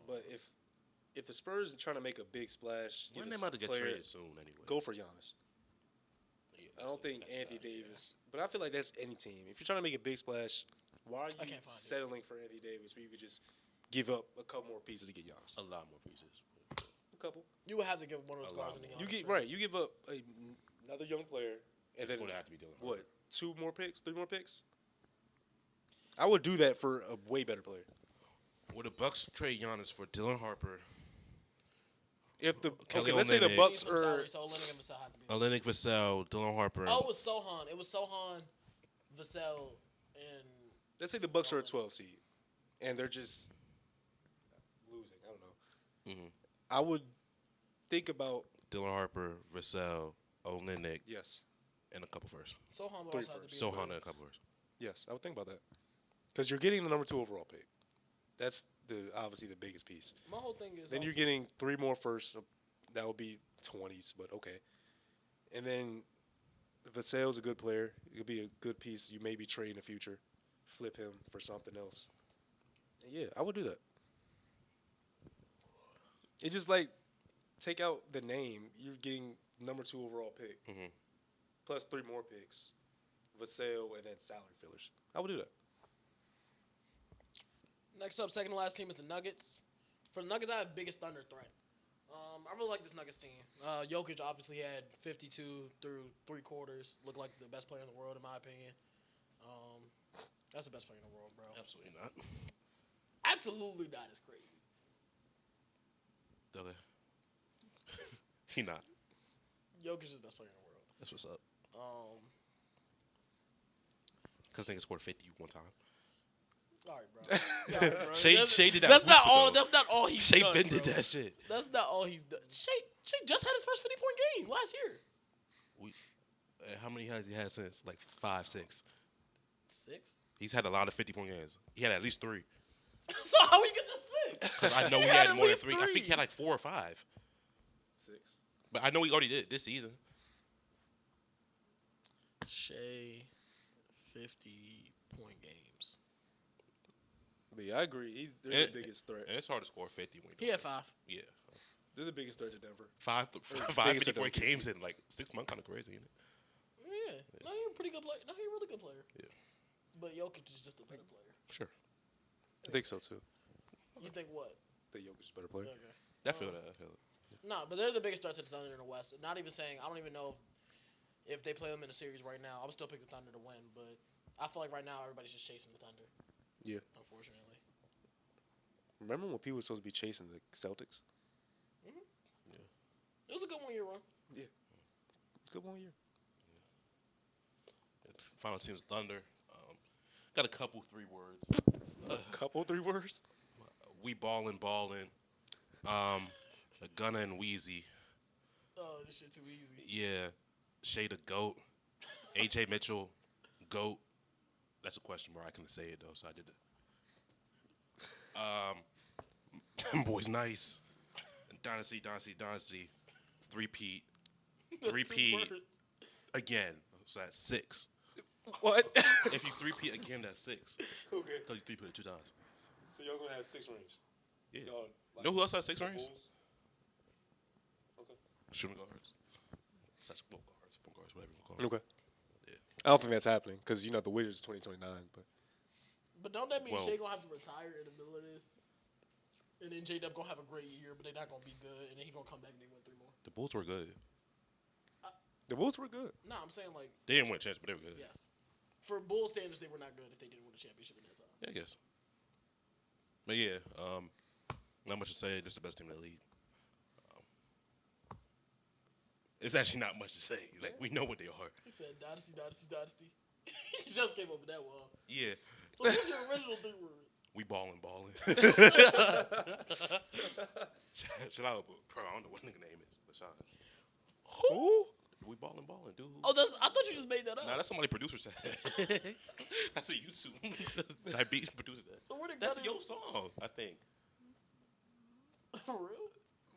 But if the Spurs are trying to make a big splash, When get they a about to get player, traded soon anyway. go for Giannis. Yeah, I don't think Anthony Davis, but I feel like that's any team. If you're trying to make a big splash, why are you can't find it. settling for Anthony Davis where you could just give up a couple more pieces to get Giannis? A lot more pieces. A couple. You would have to give one of those A guards lot in the more. You Giannis get trade. right. You give up another young player, and It's then going to have to be Dylan. what? 2 more picks? 3 more picks? I would do that for a way better player. Would the Bucks trade Giannis for Dylan Harper, If the Kelly let's say the Olynyk. Bucks Some are salary, so Olynyk and Vassell have to be. Olynyk Vassell, Dylan Harper? Oh, it was Sohan. It was Sohan, Vassell, and let's say the Bucks are a 12 seed, and they're just losing. I don't know. Mhm. I would think about Dylan Harper, Vassell, Olynyk, yes, and a couple first. Sohan would 3 also have to be. Sohan and a couple first. yes. I would think about that because you're getting the number 2 overall pick. That's obviously the biggest piece. My whole thing is Then you're getting 3 more firsts. That would be 20s, but okay. And then Vassell's a good player. It could be a good piece you maybe trade in the future. Flip him for something else. And yeah, I would do that. It's just like, take out the name. You're getting number 2 overall pick. Mm-hmm. Plus 3 more picks. Vassell and then salary fillers. I would do that. Next up, second to last team is the Nuggets. For the Nuggets, I have biggest Thunder threat. I really like this Nuggets team. Jokic obviously had 52 through 3 quarters. Looked like the best player in the world, in my opinion. That's the best player in the world, bro. Absolutely not. Absolutely not. It's crazy. Does he not? Jokic is the best player in the world. That's what's up. Because nigga scored 50 one time. All right, bro. Shea did that. That's not all. Ago. That's not all he's Shea done. Ben Bro. did that shit. That's not all he's done. Shea just had his first 50-point game last year. How many has he had since? Like 5, 6. 6. He's had a lot of 50-point games. He had at least 3. So how we get to 6? Because I know he had had at more than least 3. I think he had like 4 or 5. 6. But I know he already did it this season. Shea, 50-point games. But yeah, I agree. They're the biggest threat. And it's hard to score 50 when He had 5. Yeah. They're the biggest threat to Denver. Five biggest 50-point threat games in like 6 months, kind of crazy, isn't it? Yeah. No, he's a pretty good player. No, he's a really good player. Yeah. But Jokic is just a better player. Sure. I think so too. You think what? I think Jokic's a better player. Okay. I feel that. No, but they're the biggest threat to the Thunder in the West. Not even saying, I don't even know if they play them in a series right now. I would still pick the Thunder to win, but I feel like right now everybody's just chasing the Thunder. Yeah. Unfortunately. Remember when people were supposed to be chasing the Celtics? Mm-hmm. Yeah. It was a good 1-year run. Yeah. Good 1 year. Final team's Thunder. Got a couple 3 words. A couple 3 words? We ballin'. Gunna and Wheezy. Oh, this shit too easy. Yeah. Shea the GOAT. AJ Mitchell, GOAT. That's a question mark. I couldn't say it, though, so I did it. Them boys nice. Dynasty. 3-peat. That's 2 3-peat words. again. So that's 6. What? If you 3-peat again, that's 6. Okay. Because you 3-peat 2 times. So y'all gonna have 6 rings? Yeah. Y'all, Know who else has 6 rings? Bulls? Okay. Shooting guards. Such point guards, whatever you call it. Okay. Yeah. I don't think that's happening because the Wizards 2029. But don't that mean Well- Shea gonna have to retire in the middle of this? And then J-Dub gonna have a great year, but they're not gonna be good, and then he gonna come back and they win 3 more. The Bulls were good. The Bulls were good. No, I'm saying like They didn't win a chance, but they were good. yes. For Bulls standards, they were not good if they didn't win a championship in that time. Yeah, I guess. But yeah, not much to say. Just the best team in the league. It's actually not much to say. Like, we know what they are. He said dynasty. He just came up with that one. Yeah. So what's your original 3 words? We ballin'. Shout out, bro. I don't know what nigga name is, but shout out. Who? We ballin', dude. Oh, I thought you just made that up. Nah, that's somebody producer said. That's a YouTube. Diabetes producer that. So where did That's Gunna- your song, I think. For real?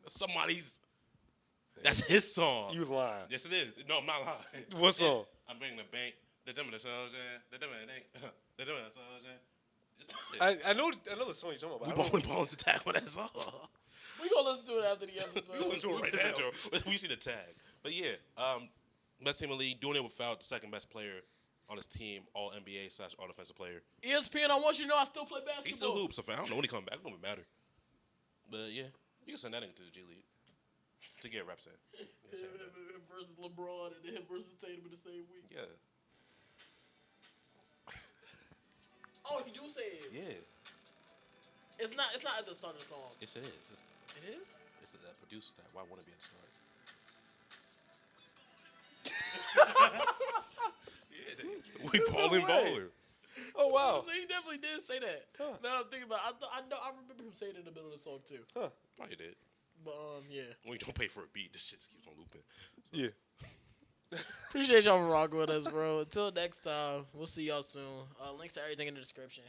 Somebody's. That's his song. You lying? Yes, it is. No, I'm not lying. What song? I'm bringing the bank. The demon, the soldier. The demon, the demon, the soldier. I know the song you're talking about. We But I don't ballin' attack on that song. We gonna listen to it after the episode. We listen to it right now. We see the tag. But yeah, best team in the league, doing it without the second best player on his team, all NBA / all defensive player. ESPN, I want you to know I still play basketball. He still hoops, so I don't know when he come back. It don't even matter. But yeah, you can send that into the G League to get reps in. Him versus LeBron and then him versus Tatum in the same week. Yeah. Oh, you do say it. Yeah. It's not at the start of the song. Yes, it is. It is? It's that producer that why I want to be at the start. Yeah, we ballin'. Oh wow. He definitely did say that. Huh. Now that I'm thinking about it, I remember him saying it in the middle of the song too. Huh. Probably did. But yeah. When you don't pay for a beat, this shit keeps on looping. So. Yeah. Appreciate y'all for rocking with us, bro. Until next time, we'll see y'all soon. Links to everything in the description.